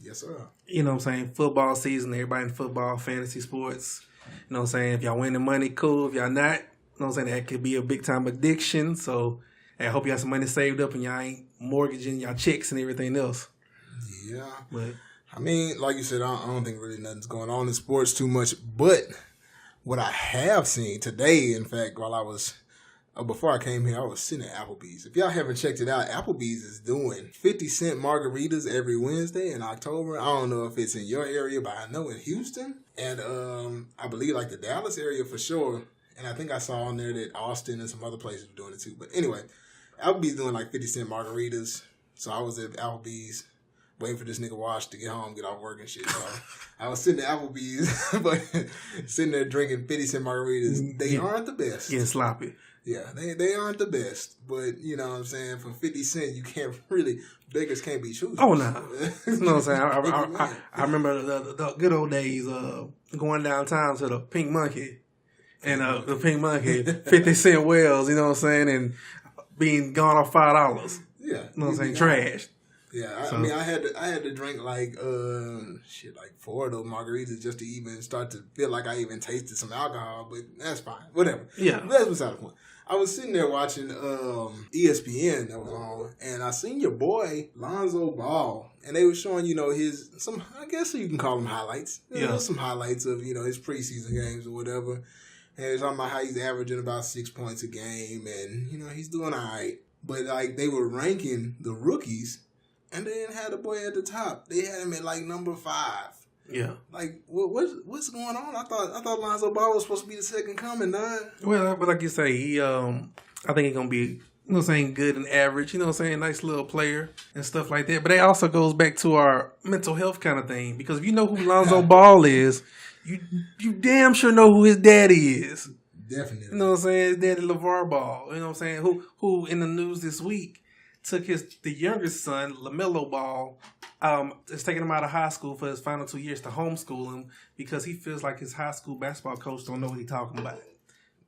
Yes, sir. You know what I'm saying? Football season, everybody in football, fantasy sports. You know what I'm saying? If y'all winning money, cool. If y'all not, you know what I'm saying? That could be a big time addiction. So I hope y'all some money saved up and y'all ain't mortgaging y'all checks and everything else. Yeah. But I mean, like you said, I don't think really nothing's going on in sports too much. But what I have seen today, in fact, while I was before I came here, I was sitting at Applebee's. If y'all haven't checked it out, Applebee's is doing 50-cent margaritas every Wednesday in October. I don't know if it's in your area, but I know in Houston and I believe like the Dallas area for sure. And I think I saw on there that Austin and some other places were doing it too. But anyway, Applebee's doing like 50-cent margaritas. So I was at Applebee's waiting for this nigga Wash to get home, get off work and shit. So I was sitting at Applebee's, but sitting there drinking 50-cent margaritas. They aren't the best. Getting sloppy. Yeah, they aren't the best, but you know what I'm saying, for 50 cents, you can't really, beggars can't be choosers. Oh, no. You know what I'm saying? I remember the good old days going downtown to the Pink Monkey and the Pink Monkey, 50 Cent Wells, you know what I'm saying, and being gone off $5. Yeah. You know what I'm saying? Trash. Yeah, I mean, I had to drink like 4 of those margaritas just to even start to feel like I even tasted some alcohol, but that's fine. Whatever. Yeah. That's beside the point. I was sitting there watching ESPN that was on, and I seen your boy Lonzo Ball, and they were showing, some, I guess you can call them highlights. Some highlights of, his preseason games or whatever. And they're talking about how he's averaging about 6 points a game, and, he's doing all right. But, like, they were ranking the rookies, and they didn't have the boy at the top. They had him at, like, number 5. Yeah. Like, what's going on? I thought Lonzo Ball was supposed to be the second coming, dog. Well, but like you say, he I think he's gonna be, good and average, nice little player and stuff like that. But it also goes back to our mental health kind of thing, because if you know who Lonzo Ball is, you damn sure know who his daddy is. Definitely. You know what I'm saying? His daddy LaVar Ball. You know what I'm saying? Who in the news this week took the youngest son, LaMelo Ball, is taking him out of high school for his final 2 years to homeschool him because he feels like his high school basketball coach don't know what he's talking about.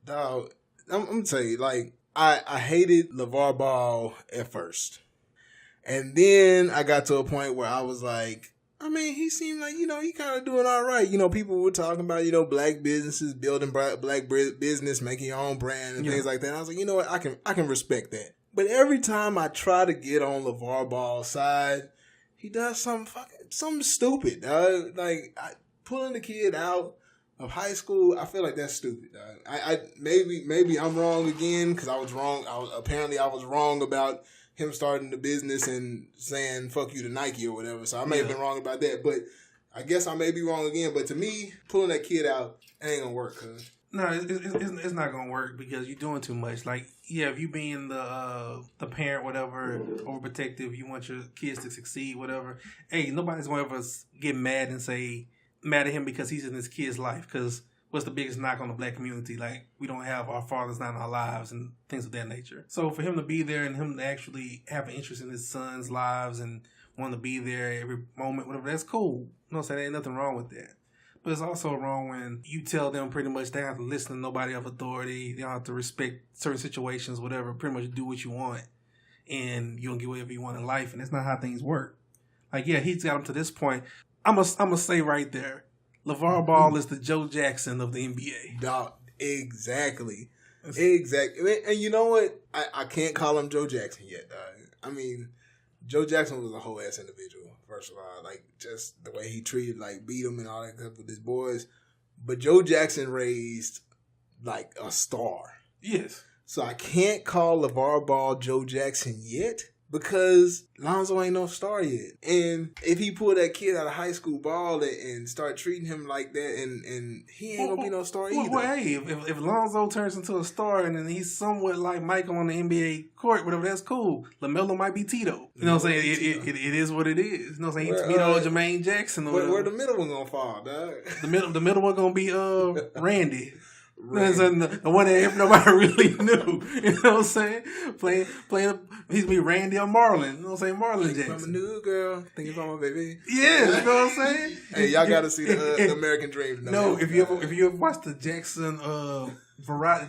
Dog, I'm going to tell you, like, I hated LaVar Ball at first. And then I got to a point where I was like, I mean, he seemed like, he kind of doing all right. People were talking about, black businesses, building black business, making your own brand and things like that. And I was like, you know what, I can respect that. But every time I try to get on LaVar Ball's side, he does something stupid, dog. Like, pulling the kid out of high school, I feel like that's stupid, dog. Maybe I'm wrong again, because I was wrong. I was wrong about him starting the business and saying fuck you to Nike or whatever. So I may have been wrong about that, but I guess I may be wrong again. But to me, pulling that kid out ain't gonna work, cuz. No, it's not gonna work because you're doing too much. Like, if you being the parent, whatever, overprotective, you want your kids to succeed, whatever. Hey, nobody's gonna ever get mad at him because he's in his kid's life. Because what's the biggest knock on the black community? Like, we don't have our fathers not in our lives and things of that nature. So for him to be there and him to actually have an interest in his son's lives and want to be there every moment, whatever, that's cool. No, so there ain't nothing wrong with that. But it's also wrong when you tell them pretty much they have to listen to nobody of authority. They don't have to respect certain situations, whatever. Pretty much do what you want. And you don't get whatever you want in life. And that's not how things work. Like, yeah, he's got him to this point. I'm gonna say right there, LaVar Ball is the Joe Jackson of the NBA. Dog, exactly. Exactly. And you know what? I can't call him Joe Jackson yet, dog. I mean, Joe Jackson was a whole ass individual. First of all, like, just the way he treated, like, beat him and all that stuff with his boys. But Joe Jackson raised, like, a star. Yes. So I can't call LaVar Ball Joe Jackson yet because Lonzo ain't no star yet. And if he pull that kid out of high school ball and start treating him like that, and he ain't going to be no star either. Well, hey, if Lonzo turns into a star and then he's somewhat like Michael on the NBA court, whatever, that's cool. LaMelo might be Tito. You know what I'm saying? It is what it is. You know what I'm saying? Tito or Jermaine Jackson. Or where the middle one going to fall, dog? The middle one going to be Randy. The one that nobody really knew. You know what I'm saying? Playing he's be Randy or Marlon. You know what I'm saying? Marlon Jackson. I'm a new girl. Thinking about my baby. Yeah, you know what I'm saying? Hey, y'all got to see the American Dream. No, if you ever watched the Jackson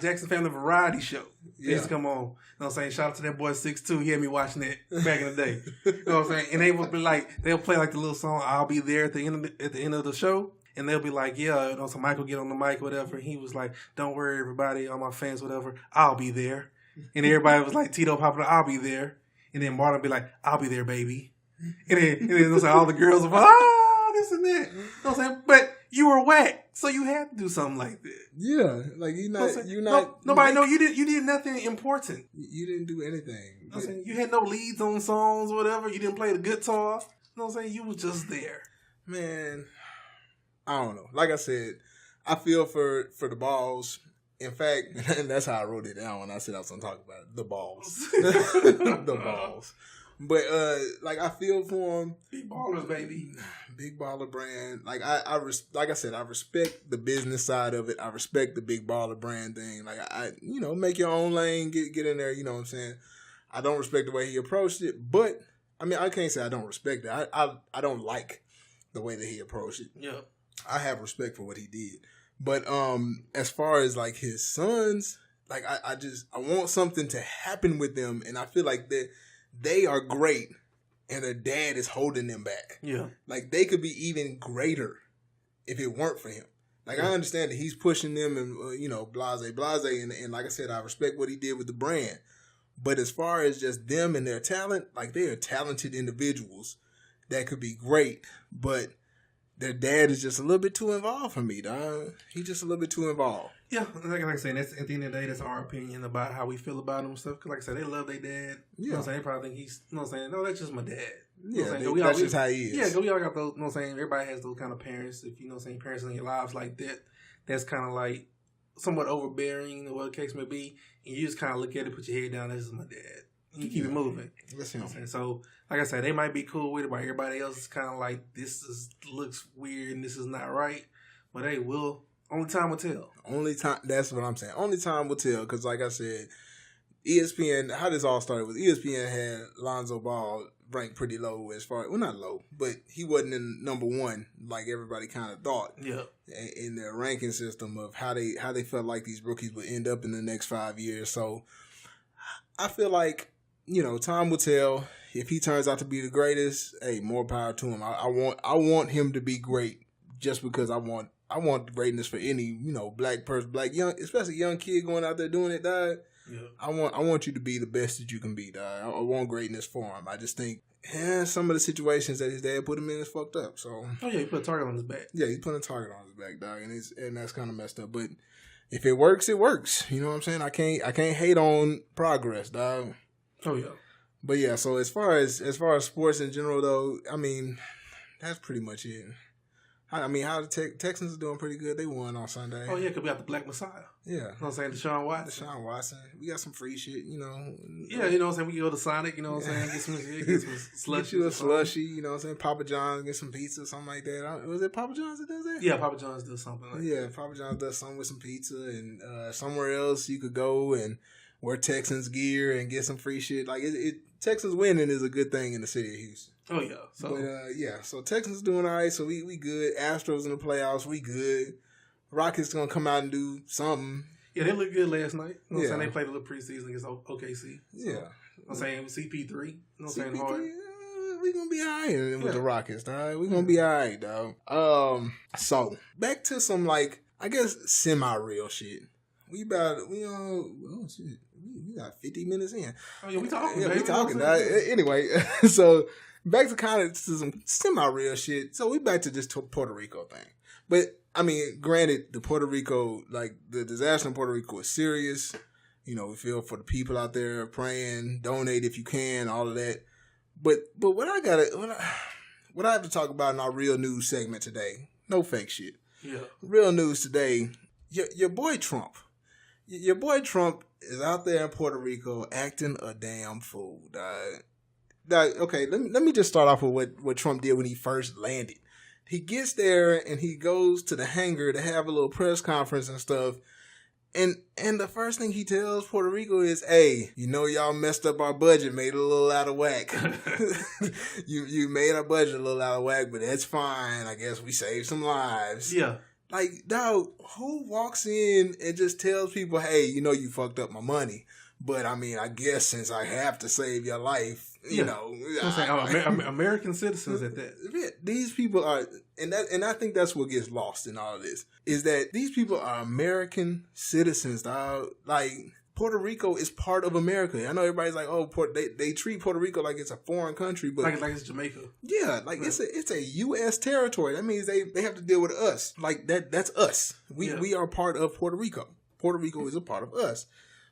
Jackson Family Variety Show, it used to come on. You know what I'm saying? Shout out to that boy 6'2". He had me watching it back in the day. You know what I'm saying? And they would be like, they'll play like the little song "I'll Be There" at the end of the show. And they'll be like, yeah, so Michael get on the mic, whatever. He was like, don't worry, everybody, all my fans, whatever, I'll be there. And everybody was like, Tito popping up, I'll be there. And then Marlon be like, I'll be there, baby. And then like, all the girls were like, this and that. You know what I'm saying? But you were whack, so you had to do something like that. Yeah, like nobody know you did nothing important. You didn't do anything. You know what I'm saying? You had no leads on songs, whatever. You didn't play the guitar. You know what I'm saying? You was just there. Man, I don't know. Like I said, I feel for the balls. In fact, and that's how I wrote it down when I said I was going to talk about it. The balls. The balls. But, like, I feel for them. Big ballers, baby. Big baller brand. Like, like I said, I respect the business side of it. I respect the big baller brand thing. Like, make your own lane, get in there, you know what I'm saying? I don't respect the way he approached it, but, I mean, I can't say I don't respect it. I don't like the way that he approached it. Yeah. I have respect for what he did. But as far as like his sons, like I want something to happen with them, and I feel like that they are great, and their dad is holding them back. Yeah, like they could be even greater if it weren't for him. Like I understand that he's pushing them, and blase, and like I said, I respect what he did with the brand. But as far as just them and their talent, like they are talented individuals that could be great, but their dad is just a little bit too involved for me, dog. He's just a little bit too involved. Yeah, like I said, that's, at the end of the day, that's our opinion about how we feel about him and stuff. Because like I said, they love their dad. You know what I'm saying? They probably think he's, you know what I'm saying? No, that's just my dad. You know what I'm saying? That's just how he is. Yeah, because we all got those, you know what I'm saying? Everybody has those kind of parents. If you know what I'm saying, parents in your lives like that, that's kind of like somewhat overbearing, or what the case may be. And you just kind of look at it, put your head down, this is my dad. And you keep it moving. Listen. You know what I'm saying? So, like I said, they might be cool with it, but everybody else is kind of like, looks weird and this is not right. But hey, only time will tell. Only time, that's what I'm saying. Only time will tell, because like I said, ESPN, how this all started was ESPN had Lonzo Ball ranked pretty low as far, well, not low, but he wasn't in number one like everybody kind of thought. Yeah. In their ranking system of how they felt like these rookies would end up in the next 5 years. So I feel like, time will tell. If he turns out to be the greatest, hey, more power to him. I want him to be great, just because I want greatness for any, black person, young, especially young kid going out there doing it, dog. Yeah. I want you to be the best that you can be, dog. I want greatness for him. I just think some of the situations that his dad put him in is fucked up. So he put a target on his back. Yeah, he put a target on his back, dog, and that's kind of messed up. But if it works, it works. You know what I'm saying? I can't hate on progress, dog. Oh yeah. But yeah, so as far as sports in general, though, I mean, that's pretty much it. I mean, how the Texans are doing pretty good. They won on Sunday. Oh, yeah, because we got the Black Messiah. Yeah. You know what I'm saying? Deshaun Watson. We got some free shit, Yeah, you know what I'm saying? We can go to Sonic, you know what I'm saying? Get some slushy. Get you a slushy, you know what I'm saying? Papa John's, get some pizza, something like that. Was it Papa John's that does that? Yeah, Papa John's does something like that. Yeah, Papa John's does something with some pizza, and somewhere else you could go and wear Texans gear and get some free shit. Like, Texans winning is a good thing in the city of Houston. Oh, yeah. So Texans doing all right, so we good. Astros in the playoffs, we good. Rockets going to come out and do something. Yeah, they looked good last night. You know what I'm saying? They played a little preseason against OKC. So, yeah. I'm saying CP3. You know what I'm saying? Hard. We going to be all right with the Rockets, dog. We going to be all right, dog. So, back to some, like, I guess, semi-real shit. We got 50 minutes in. Oh, yeah, we talking. Yeah, we talking, dog. Anyway, so back to kind of some semi-real shit. So we back to this Puerto Rico thing. But, I mean, granted, the disaster in Puerto Rico is serious. We feel for the people out there, praying, donate if you can, all of that. But what I have to talk about in our real news segment today, no fake shit. Yeah. Real news today, your boy Trump. Your boy Trump is out there in Puerto Rico acting a damn fool, dog. Okay, let me just start off with what Trump did when he first landed. He gets there and he goes to the hangar to have a little press conference and stuff. And the first thing he tells Puerto Rico is, hey, y'all messed up our budget, made it a little out of whack. You made our budget a little out of whack, but that's fine. I guess we saved some lives. Yeah. Like, dog, who walks in and just tells people, hey, you fucked up my money, but I mean, I guess since I have to save your life, American citizens at that. These people are, and I think that's what gets lost in all of this, is that these people are American citizens, dog. Like, Puerto Rico is part of America. I know everybody's like, oh, they treat Puerto Rico like it's a foreign country, but like it's Jamaica. Yeah, like right. It's a U.S. territory. That means they have to deal with us. Like that's us. We are part of Puerto Rico. Puerto Rico is a part of us.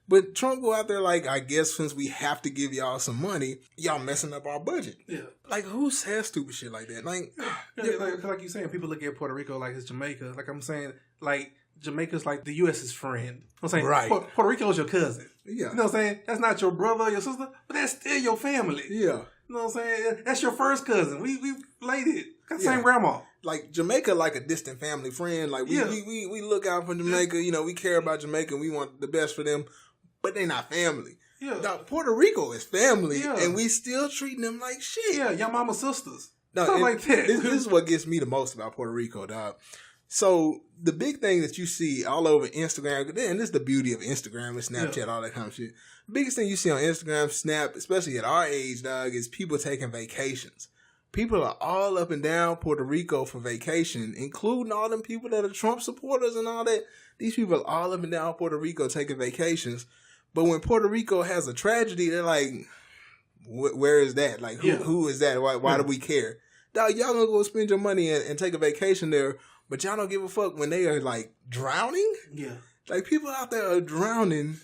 But Trump go out there like, I guess since we have to give y'all some money, y'all messing up our budget. Yeah. Like, who says stupid shit like that? Like you're saying, people look at Puerto Rico like it's Jamaica. Like I'm saying, like Jamaica's like the U.S.'s friend. I'm saying, right. Puerto Rico's your cousin. Yeah. You know what I'm saying? That's not your brother or your sister, but that's still your family. Yeah. You know what I'm saying? That's your first cousin. We related. Got the same grandma. Like Jamaica, like a distant family friend. Like we look out for Jamaica. We care about Jamaica. We want the best for them. But they not family. Yeah. Now, Puerto Rico is family, and we still treating them like shit. Yeah, your mama's sisters. No, Stuff like that. This is what gets me the most about Puerto Rico, dog. So the big thing that you see all over Instagram, and this is the beauty of Instagram and Snapchat, all that kind of shit. The biggest thing you see on Instagram, Snap, especially at our age, dog, is people taking vacations. People are all up and down Puerto Rico for vacation, including all them people that are Trump supporters and all that. These people are all up and down Puerto Rico taking vacations. But when Puerto Rico has a tragedy, they're like, where is that? Like, who is that? Why do we care? Dog, y'all gonna go spend your money and take a vacation there, but y'all don't give a fuck when they are, like, drowning? Yeah. Like, people out there are drowning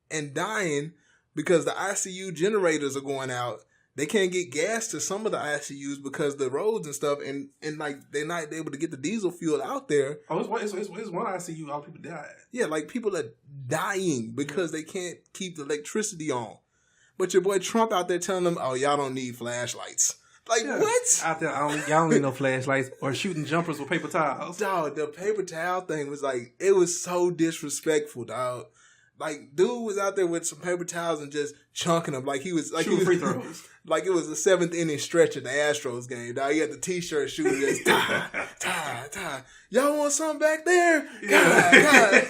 and dying because the ICU generators are going out. They can't get gas to some of the ICUs because the roads and stuff, and like they're not able to get the diesel fuel out there. Oh, it's one ICU. All people died. Yeah, like people are dying because they can't keep the electricity on. But your boy Trump out there telling them, "Oh, y'all don't need flashlights." Like what? Out there, y'all don't need no flashlights or shooting jumpers with paper towels. Dog, the paper towel thing was like, it was so disrespectful, dog. Like, dude was out there with some paper towels and just chunking them like he was like shooting free throws. Like it was the 7th inning stretch of the Astros game. Dog, he had the t-shirt shooting this. tie. Y'all want something back there? God.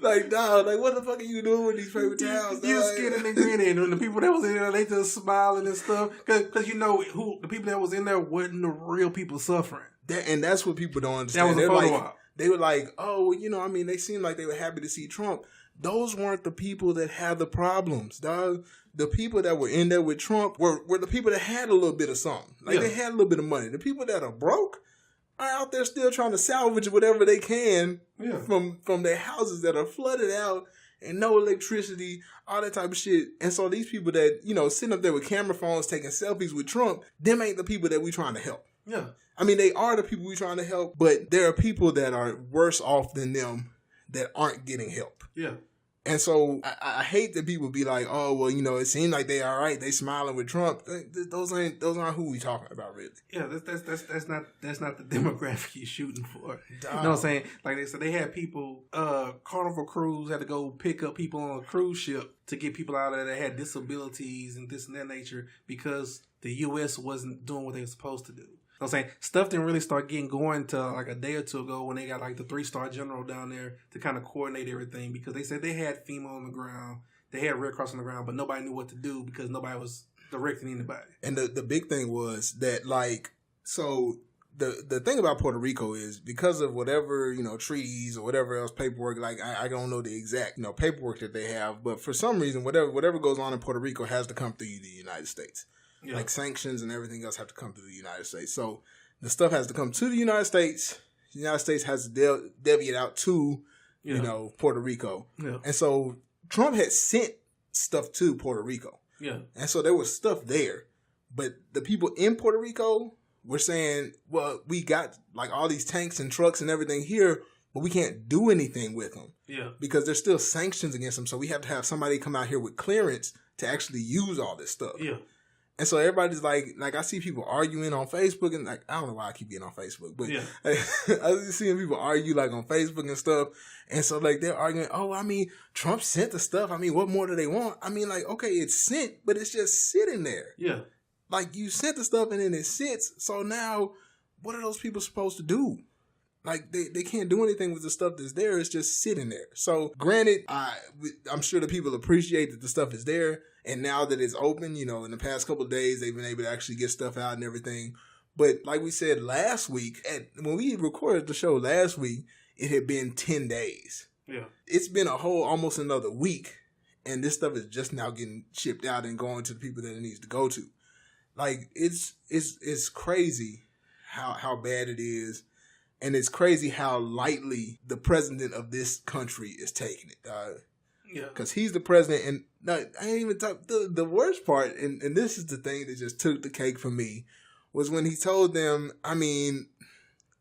Like, dog, like what the fuck are you doing with these paper towels? You skinning and grinning, and the people that was in there, they just smiling and stuff. Because you know who the people that was in there wasn't the real people suffering. And that's what people don't understand. That was a photo op. They were like, oh, well, you know, I mean, they seemed like they were happy to see Trump. Those weren't the people that had the problems, dog. The people that were in there with Trump were the people that had a little bit of something. Like, they had a little bit of money. The people that are broke are out there still trying to salvage whatever they can from their houses that are flooded out and no electricity, all that type of shit. And so these people that, you know, sitting up there with camera phones taking selfies with Trump, them ain't the people that we trying to help. Yeah. I mean, they are the people we're trying to help, but there are people that are worse off than them that aren't getting help. Yeah. And so I hate that people be like, oh, well, you know, it seemed like they all right. They smiling with Trump. Those aren't who we talking about, really. Yeah, that's not the demographic you're shooting for. You know what I'm saying? Like they said, they had people, Carnival Cruise had to go pick up people on a cruise ship to get people out of there that had disabilities and this and that nature because the U.S. wasn't doing what they were supposed to do. I'm saying stuff didn't really start getting going till like a day or two ago when they got like the 3-star general down there to kind of coordinate everything because they said they had FEMA on the ground, they had Red Cross on the ground, but nobody knew what to do because nobody was directing anybody. And the big thing was that like, so the thing about Puerto Rico is because of whatever, you know, treaties or whatever else paperwork, like I don't know the exact, you know, paperwork that they have, but for some reason, whatever goes on in Puerto Rico has to come through the United States. Yeah. Like sanctions and everything else have to come to the United States. So the stuff has to come to the United States. The United States has to deviate out to, you know, Puerto Rico. Yeah. And so Trump had sent stuff to Puerto Rico. Yeah. And so there was stuff there. But the people in Puerto Rico were saying, well, we got like all these tanks and trucks and everything here, but we can't do anything with them. Yeah. Because there's still sanctions against them. So we have to have somebody come out here with clearance to actually use all this stuff. Yeah. And so everybody's like I see people arguing on Facebook and like, I don't know why I keep getting on Facebook, but I was seeing people argue like on Facebook and stuff. And so like they're arguing, oh, I mean, Trump sent the stuff. I mean, what more do they want? I mean, like, okay, it's sent, but it's just sitting there. Yeah. Like you sent the stuff and then it sits. So now what are those people supposed to do? Like they can't do anything with the stuff that's there. It's just sitting there. So granted, I'm sure the people appreciate that the stuff is there. And now that it's open, you know, in the past couple of days, they've been able to actually get stuff out and everything. But like we said last week, when we recorded the show last week, it had been 10 days. Yeah. It's been almost another week. And this stuff is just now getting shipped out and going to the people that it needs to go to. Like, it's crazy how bad it is. And it's crazy how lightly the president of this country is taking it. Yeah, because he's the president, and no, I ain't even talk. The worst part, and this is the thing that just took the cake for me, was when he told them, I mean,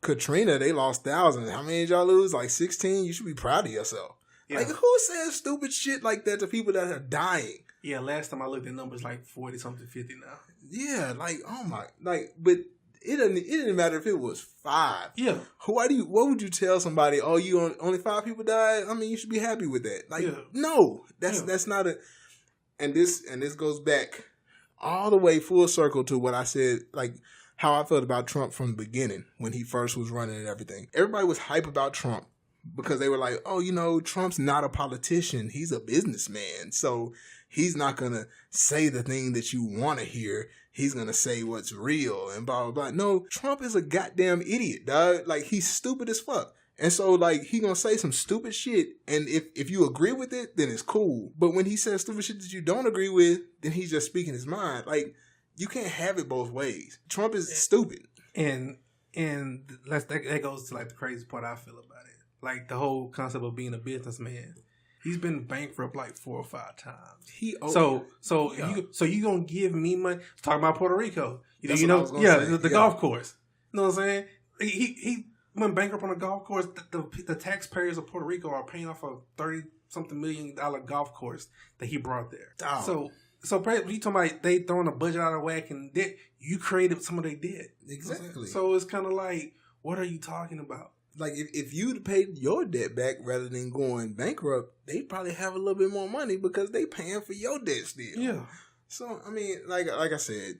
Katrina, they lost thousands. How many did y'all lose? Like 16? You should be proud of yourself. Yeah. Like, who says stupid shit like that to people that are dying? Yeah, last time I looked at numbers like 40-something, 50 now. Yeah, like, oh my, like, but it didn't matter if it was 5. Yeah. What would you tell somebody? Oh, you only 5 people died? I mean, you should be happy with that. Like, no, that's not a. And this goes back all the way full circle to what I said. Like how I felt about Trump from the beginning when he first was running and everything. Everybody was hype about Trump because they were like, oh, you know, Trump's not a politician. He's a businessman. So he's not going to say the thing that you want to hear. He's going to say what's real and blah, blah, blah. No, Trump is a goddamn idiot, dog. Like, he's stupid as fuck. And so, like, he going to say some stupid shit. And if you agree with it, then it's cool. But when he says stupid shit that you don't agree with, then he's just speaking his mind. Like, you can't have it both ways. Trump is stupid. And that goes to, like, the crazy part I feel about it. Like, the whole concept of being a businessman. He's been bankrupt like 4 or 5 times. So you gonna give me money? Talking about Puerto Rico, the golf course. You know what I'm saying? He went bankrupt on a golf course. The taxpayers of Puerto Rico are paying off a $30-something million golf course that he brought there. Oh. So you talking about they throwing a budget out of whack and debt? You created some of their debt. Exactly. So it's kind of like, what are you talking about? Like, if you'd paid your debt back rather than going bankrupt, they probably have a little bit more money because they paying for your debt still. Yeah. So, I mean, like I said,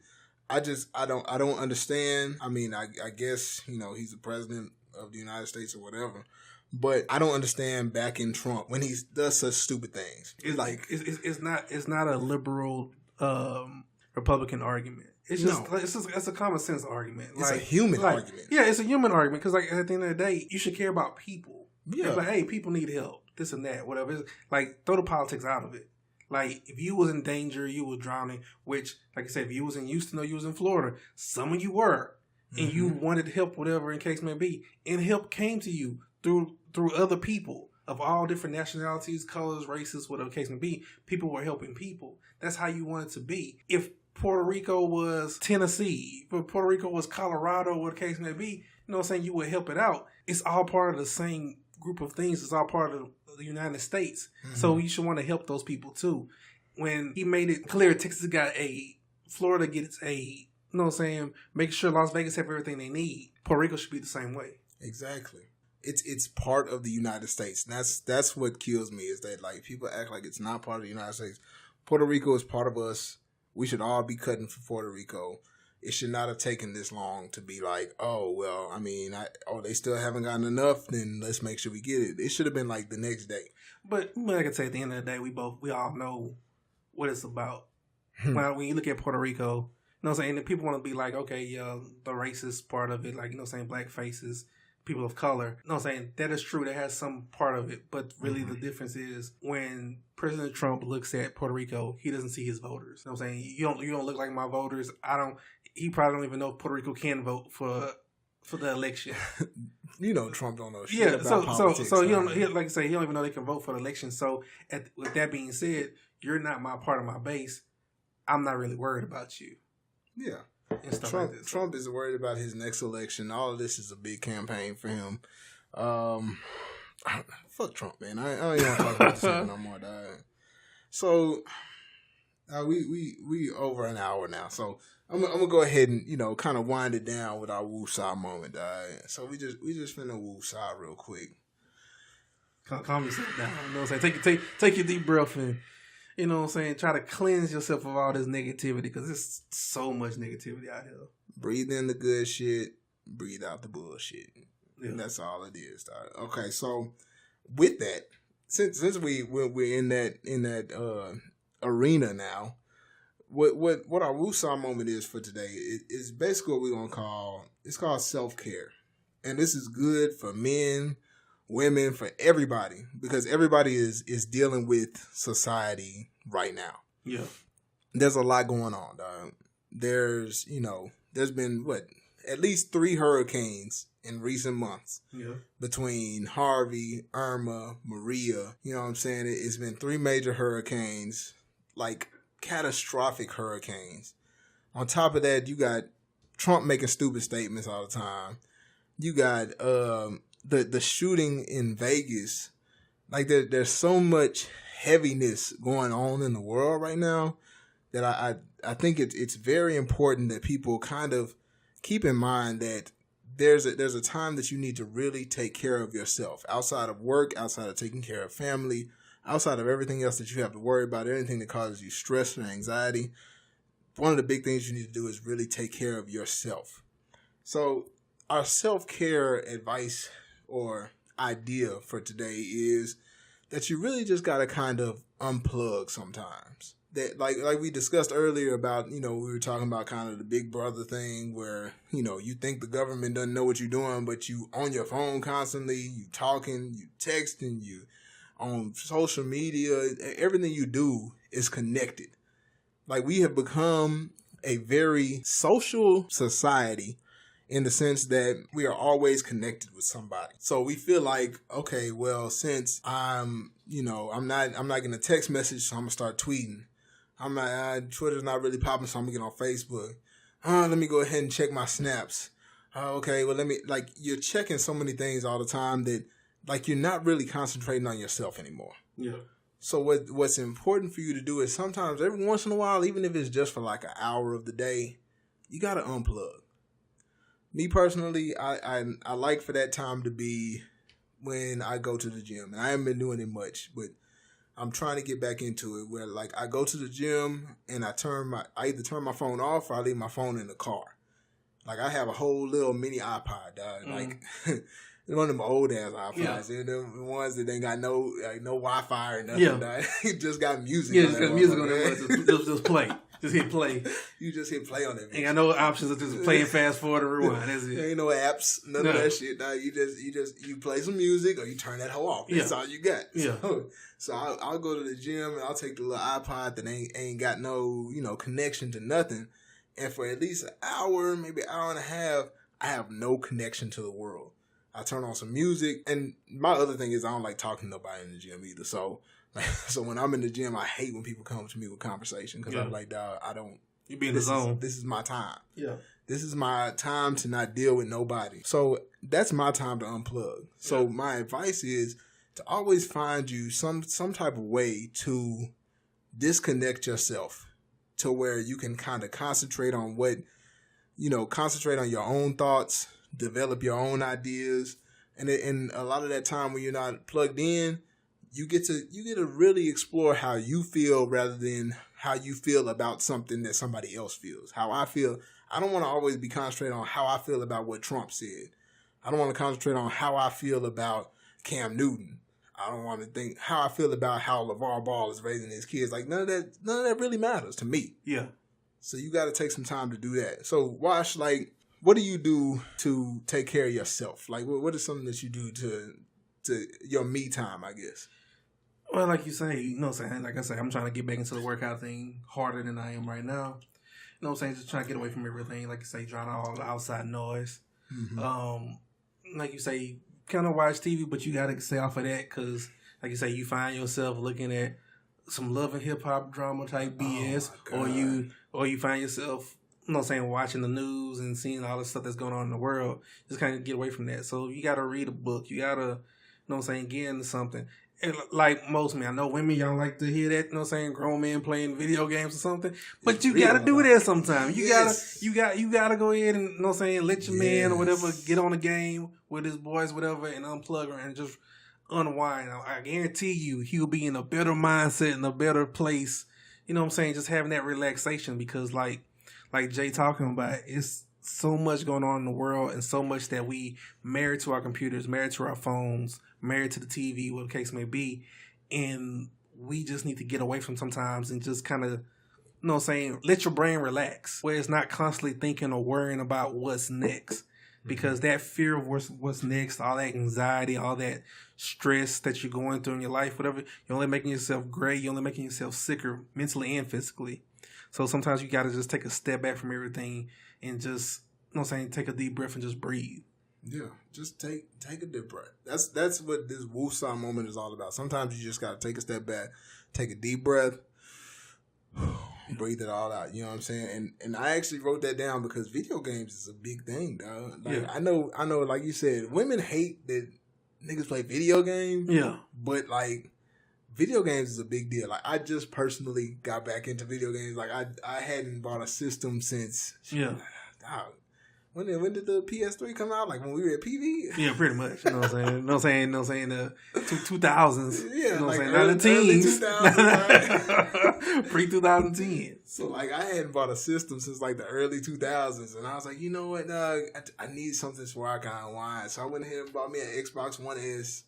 I don't understand. I mean, I guess, you know, he's the president of the United States or whatever. But I don't understand backing Trump when he does such stupid things. It's not a liberal Republican argument. It's a common sense argument. It's a human argument. Yeah, it's a human argument because, like, at the end of the day, you should care about people. Yeah. It's like, hey, people need help. This and that, whatever. It's like, throw the politics out of it. Like, if you was in danger, you was drowning. Which, like I said, if you was in Houston or you was in Florida, some of you were, and you wanted help, whatever in case may be, and help came to you through other people of all different nationalities, colors, races, whatever the case may be. People were helping people. That's how you want it to be. If Puerto Rico was Tennessee, if Puerto Rico was Colorado, what the case may be, you know what I'm saying, you would help it out. It's all part of the same group of things. It's all part of the United States. Mm-hmm. So you should want to help those people too. When he made it clear Texas got aid, Florida gets aid, you know what I'm saying, make sure Las Vegas have everything they need. Puerto Rico should be the same way. Exactly. It's part of the United States. And that's what kills me is that, like, people act like it's not part of the United States. Puerto Rico is part of us. We should all be cutting for Puerto Rico. It should not have taken this long to be like, oh, well, I mean, they still haven't gotten enough, then let's make sure we get it. It should have been like the next day. But like I say, at the end of the day, we all know what it's about. When you look at Puerto Rico, you know what I'm saying, and people want to be like, okay, yeah, the racist part of it, like, you know what I'm saying, black faces, people of color. You know what I'm saying? That is true. That has some part of it. But really the difference is when President Trump looks at Puerto Rico, he doesn't see his voters. You know what I'm saying? You don't look like my voters. He probably don't even know if Puerto Rico can vote for the election. You know, Trump don't know shit about politics. So like I say, he don't even know they can vote for the election. So with that being said, you're not my part of my base. I'm not really worried about you. Yeah. Trump is worried about his next election. All of this is a big campaign for him. Fuck Trump, man. I don't even want to talk about this no more, dog. So we over an hour now. So I'm gonna go ahead and, you know, kind of wind it down with our woo-saw moment, dog. So we just finna woo-saw real quick. Calm yourself down. You know what I'm saying? Take your deep breath and, you know what I'm saying, try to cleanse yourself of all this negativity because there's so much negativity out here. Breathe in the good shit, breathe out the bullshit. Yeah. That's all it is, dog. Okay, so with that, since we're in that arena now, what our woo-saw moment is for today is basically what we're gonna call self-care, and this is good for men, women, for everybody, because everybody is dealing with society right now. Yeah. There's a lot going on, dog. There's been at least 3 hurricanes in recent months. Yeah. Between Harvey, Irma, Maria, you know what I'm saying? It's been 3 major hurricanes, like catastrophic hurricanes. On top of that, you got Trump making stupid statements all the time. You got the shooting in Vegas. Like there's so much heaviness going on in the world right now that I think it's very important that people kind of keep in mind that there's a time that you need to really take care of yourself outside of work, outside of taking care of family, outside of everything else that you have to worry about, anything that causes you stress or anxiety. One of the big things you need to do is really take care of yourself. So our self-care advice or idea for today is that you really just got to kind of unplug sometimes. That like we discussed earlier about, we were talking about kind of the big brother thing where, you think the government doesn't know what you're doing, but you on your phone constantly, you talking, you texting, you on social media, everything you do is connected. Like we have become a very social society in the sense that we are always connected with somebody. So we feel like, okay, well, since I'm not getting a text message, so I'm gonna start tweeting. Twitter's not really popping, so I'm gonna get on Facebook. Let me go ahead and check my snaps. Okay, well, you're checking so many things all the time that, like, you're not really concentrating on yourself anymore. Yeah. So what's important for you to do is sometimes, every once in a while, even if it's just for like an hour of the day, you gotta unplug. Me personally, I like for that time to be when I go to the gym. And I haven't been doing it much, but I'm trying to get back into it where, like, I go to the gym and I either turn my phone off or I leave my phone in the car. Like, I have a whole little mini iPod, dog. Like, one of them old ass iPods. Yeah. They're the ones that ain't got no Wi-Fi or nothing, dog. It just got music. Yeah, just got music on there. Just play. Just hit play. You just hit play on it. Ain't got no options of just playing fast forward and rewind. That's it. There ain't no apps, none of that shit. Nah, you play some music or you turn that hoe off. That's all you got. Yeah. So I'll go to the gym and I'll take the little iPod that ain't got no connection to nothing, and for at least an hour, maybe an hour and a half, I have no connection to the world. I turn on some music, and my other thing is I don't like talking to nobody in the gym either. So when I'm in the gym, I hate when people come to me with conversation because I'm like, dog, I don't. You be in the zone. This is my time. Yeah. This is my time to not deal with nobody. So that's my time to unplug. So my advice is to always find you some type of way to disconnect yourself to where you can kind of concentrate on concentrate on your own thoughts, develop your own ideas. And a lot of that time when you're not plugged in, you get to really explore how you feel rather than how you feel about something that somebody else feels. How I feel. I don't want to always be concentrated on how I feel about what Trump said. I don't want to concentrate on how I feel about Cam Newton. I don't want to think how I feel about how Lavar Ball is raising his kids. Like, none of that really matters to me. Yeah. So you got to take some time to do that. So Wash, like, what do you do to take care of yourself? Like, what is something that you do to your me time, I guess? Well, like you say, like I say, I'm trying to get back into the workout thing harder than I am right now. You know what I'm saying? Just trying to get away from everything. Like you say, drown out all the outside noise. Mm-hmm. Like you say, kind of watch TV, but you got to stay off of that because, like you say, you find yourself looking at some Love and Hip Hop drama type BS, or you find yourself, watching the news and seeing all the stuff that's going on in the world. Just kind of get away from that. So you got to read a book. You got to, get into something. And like most men, I know women, y'all like to hear that, grown men playing video games or something. But you got to do that sometimes. You got to go ahead and, let your man or whatever get on a game with his boys, whatever, and unplug her and just unwind. I guarantee you, he'll be in a better mindset, in a better place. Just having that relaxation because like Jay talking about, it's so much going on in the world and so much that we married to our computers, married to our phones, married to the TV, whatever the case may be. And we just need to get away from sometimes and just kind of, let your brain relax where it's not constantly thinking or worrying about what's next. Because that fear of what's next, all that anxiety, all that stress that you're going through in your life, whatever, you're only making yourself gray. You're only making yourself sicker mentally and physically. So sometimes you got to just take a step back from everything and just, take a deep breath and just breathe. Yeah, just take a deep breath. That's what this woosah moment is all about. Sometimes you just got to take a step back, take a deep breath, breathe it all out. You know what I'm saying? And I actually wrote that down because video games is a big thing, dog. Like, I know, like you said, women hate that niggas play video games. Yeah. But, like, video games is a big deal. Like, I just personally got back into video games. Like, I hadn't bought a system since... Yeah. Dog, When did the PS3 come out? Like when we were at PV? Yeah, pretty much. You know what I'm saying? The 2000s. Yeah, you know like what I'm saying? Not the teens. 2000s, right? Pre-2010. So like I hadn't bought a system since like the early 2000s, and I was like, you know what, dog? I need something where I can unwind. So I went ahead and bought me an Xbox One S,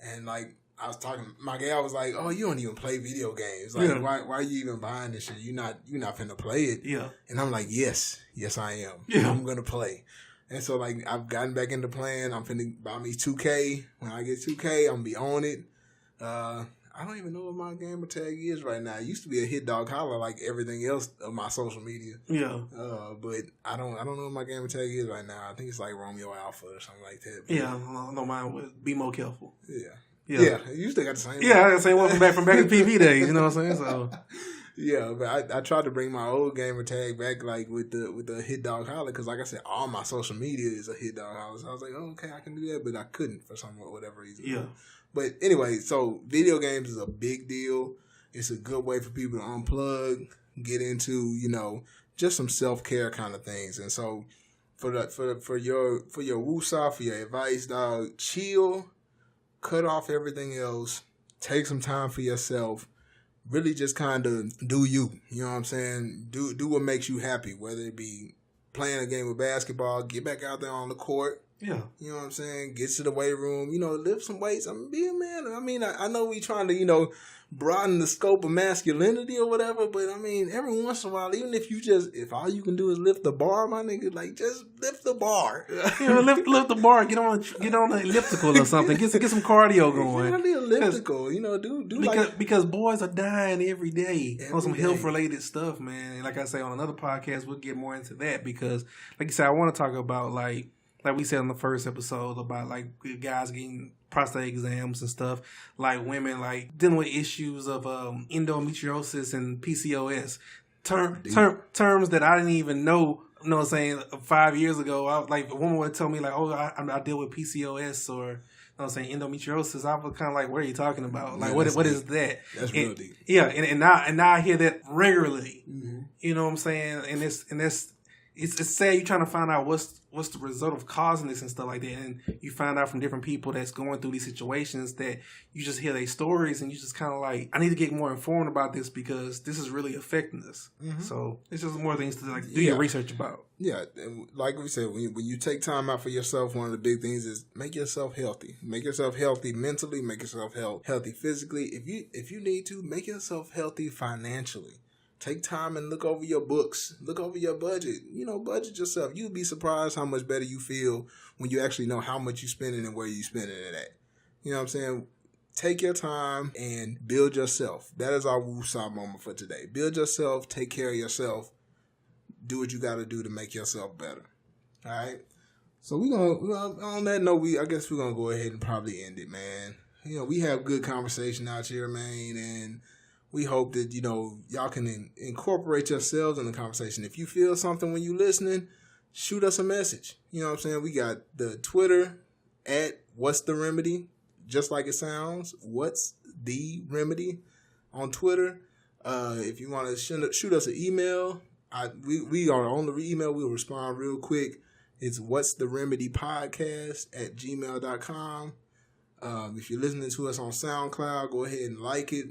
and like I was talking, my gal was like, "Oh, you don't even play video games. Like, why are you even buying this shit? You're not finna play it." Yeah. And I'm like, yes, I am. Yeah. I'm gonna play. And so like I've gotten back into playing. I'm finna buy me 2K. When I get 2K, I'm gonna be on it. I don't even know what my gamer tag is right now. It used to be a Hit Dog Holler like everything else of my social media. Yeah. But I don't know what my gamer tag is right now. I think it's like Romeo Alpha or something like that. But yeah, I don't mind. Be more careful. Yeah, you still got the same. Yeah, I got the same one from back in PV days. You know what I'm saying? So yeah, but I tried to bring my old gamer tag back, like with the Hit Dog Holler, because like I said, all my social media is a Hit Dog Holler. So I was like, oh, okay, I can do that, but I couldn't for whatever reason. Yeah. But anyway, so video games is a big deal. It's a good way for people to unplug, get into just some self-care kind of things. And so for your woosah, for your advice, dog, chill. Cut off everything else. Take some time for yourself. Really just kind of do you. You know what I'm saying? Do what makes you happy. Whether it be playing a game of basketball, get back out there on the court. Yeah. You know what I'm saying? Get to the weight room. Lift some weights. Be a man. I mean, I know we trying to, broaden the scope of masculinity or whatever, but I mean, every once in a while, even if all you can do is lift the bar, my nigga, like just lift the bar. Lift the bar. Get on the elliptical or something. Get some cardio going. Get on the elliptical. Because boys are dying every day on some health related stuff, man. And like I say on another podcast, we'll get more into that because, like you said, I want to talk about like we said on the first episode about like guys getting prostate exams and stuff, like women like dealing with issues of endometriosis and PCOS, terms that I didn't even know. You know what I'm saying? 5 years ago, a woman would tell me like, "Oh, I deal with PCOS or." You know what I'm saying, endometriosis. I was kind of like, what are you talking about? Like, what is that? That's real deep. Yeah, and now I hear that regularly. Mm-hmm. You know what I'm saying? And it's sad you're trying to find out what's the result of causing this and stuff like that, and you find out from different people that's going through these situations that you just hear their stories and you just kind of like, I need to get more informed about this because this is really affecting us. Mm-hmm. So it's just more things to like do your research about. Yeah, and like we said, when you take time out for yourself, one of the big things is make yourself healthy. Make yourself healthy mentally. Make yourself healthy physically. If you need to, make yourself healthy financially. Take time and look over your books. Look over your budget. Budget yourself. You'd be surprised how much better you feel when you actually know how much you're spending and where you're spending it at. You know what I'm saying? Take your time and build yourself. That is our woosah moment for today. Build yourself. Take care of yourself. Do what you got to do to make yourself better. All right? So we're gonna on that note, I guess we're going to go ahead and probably end it, man. We have good conversation out here, man, and we hope that, y'all can incorporate yourselves in the conversation. If you feel something when you're listening, shoot us a message. You know what I'm saying? We got the Twitter at What's the Remedy, just like it sounds. What's the Remedy on Twitter. If you want to shoot us an email, we are on the email. We'll respond real quick. It's What's the Remedy Podcast at gmail.com. If you're listening to us on SoundCloud, go ahead and like it.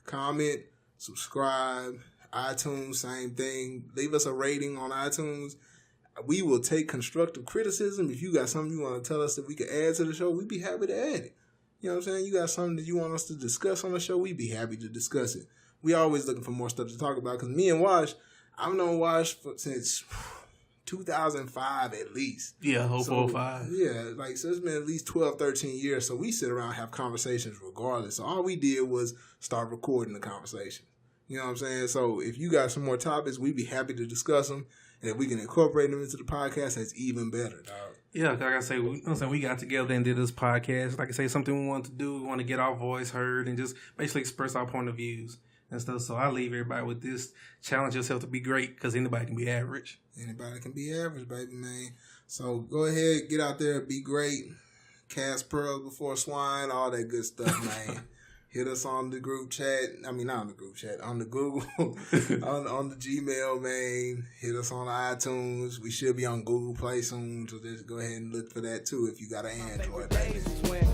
Comment, subscribe, iTunes, same thing. Leave us a rating on iTunes. We will take constructive criticism. If you got something you want to tell us that we can add to the show, we'd be happy to add it. You know what I'm saying? You got something that you want us to discuss on the show, we'd be happy to discuss it. We always looking for more stuff to talk about because me and Wash, I've known Wash since 2005 at least. Yeah, 05. Yeah, so it's been at least 12, 13 years. So we sit around and have conversations regardless. So all we did was start recording the conversation. You know what I'm saying? So if you got some more topics, we'd be happy to discuss them. And if we can incorporate them into the podcast, that's even better, dog. Yeah, like I say, we got together and did this podcast. Like I say, something we want to do. We want to get our voice heard and just basically express our point of views and stuff. So I leave everybody with this. Challenge yourself to be great because anybody can be average. Anybody can be average, baby, man. So go ahead, get out there, be great. Cast pearls before swine, all that good stuff, man. Hit us on the group chat. I mean, not on the group chat. On the Google. on the Gmail, man. Hit us on iTunes. We should be on Google Play soon. So just go ahead and look for that, too, if you got an Android.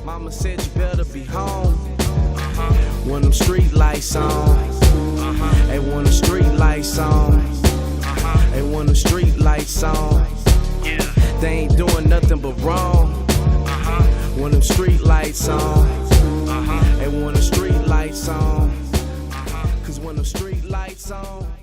Mama said you better be home. When them street lights on. Hey, when the street lights on. Hey, when the street lights on. They ain't doing nothing but wrong. When them street lights on. Hey, when the street lights on. Cause when the street lights on.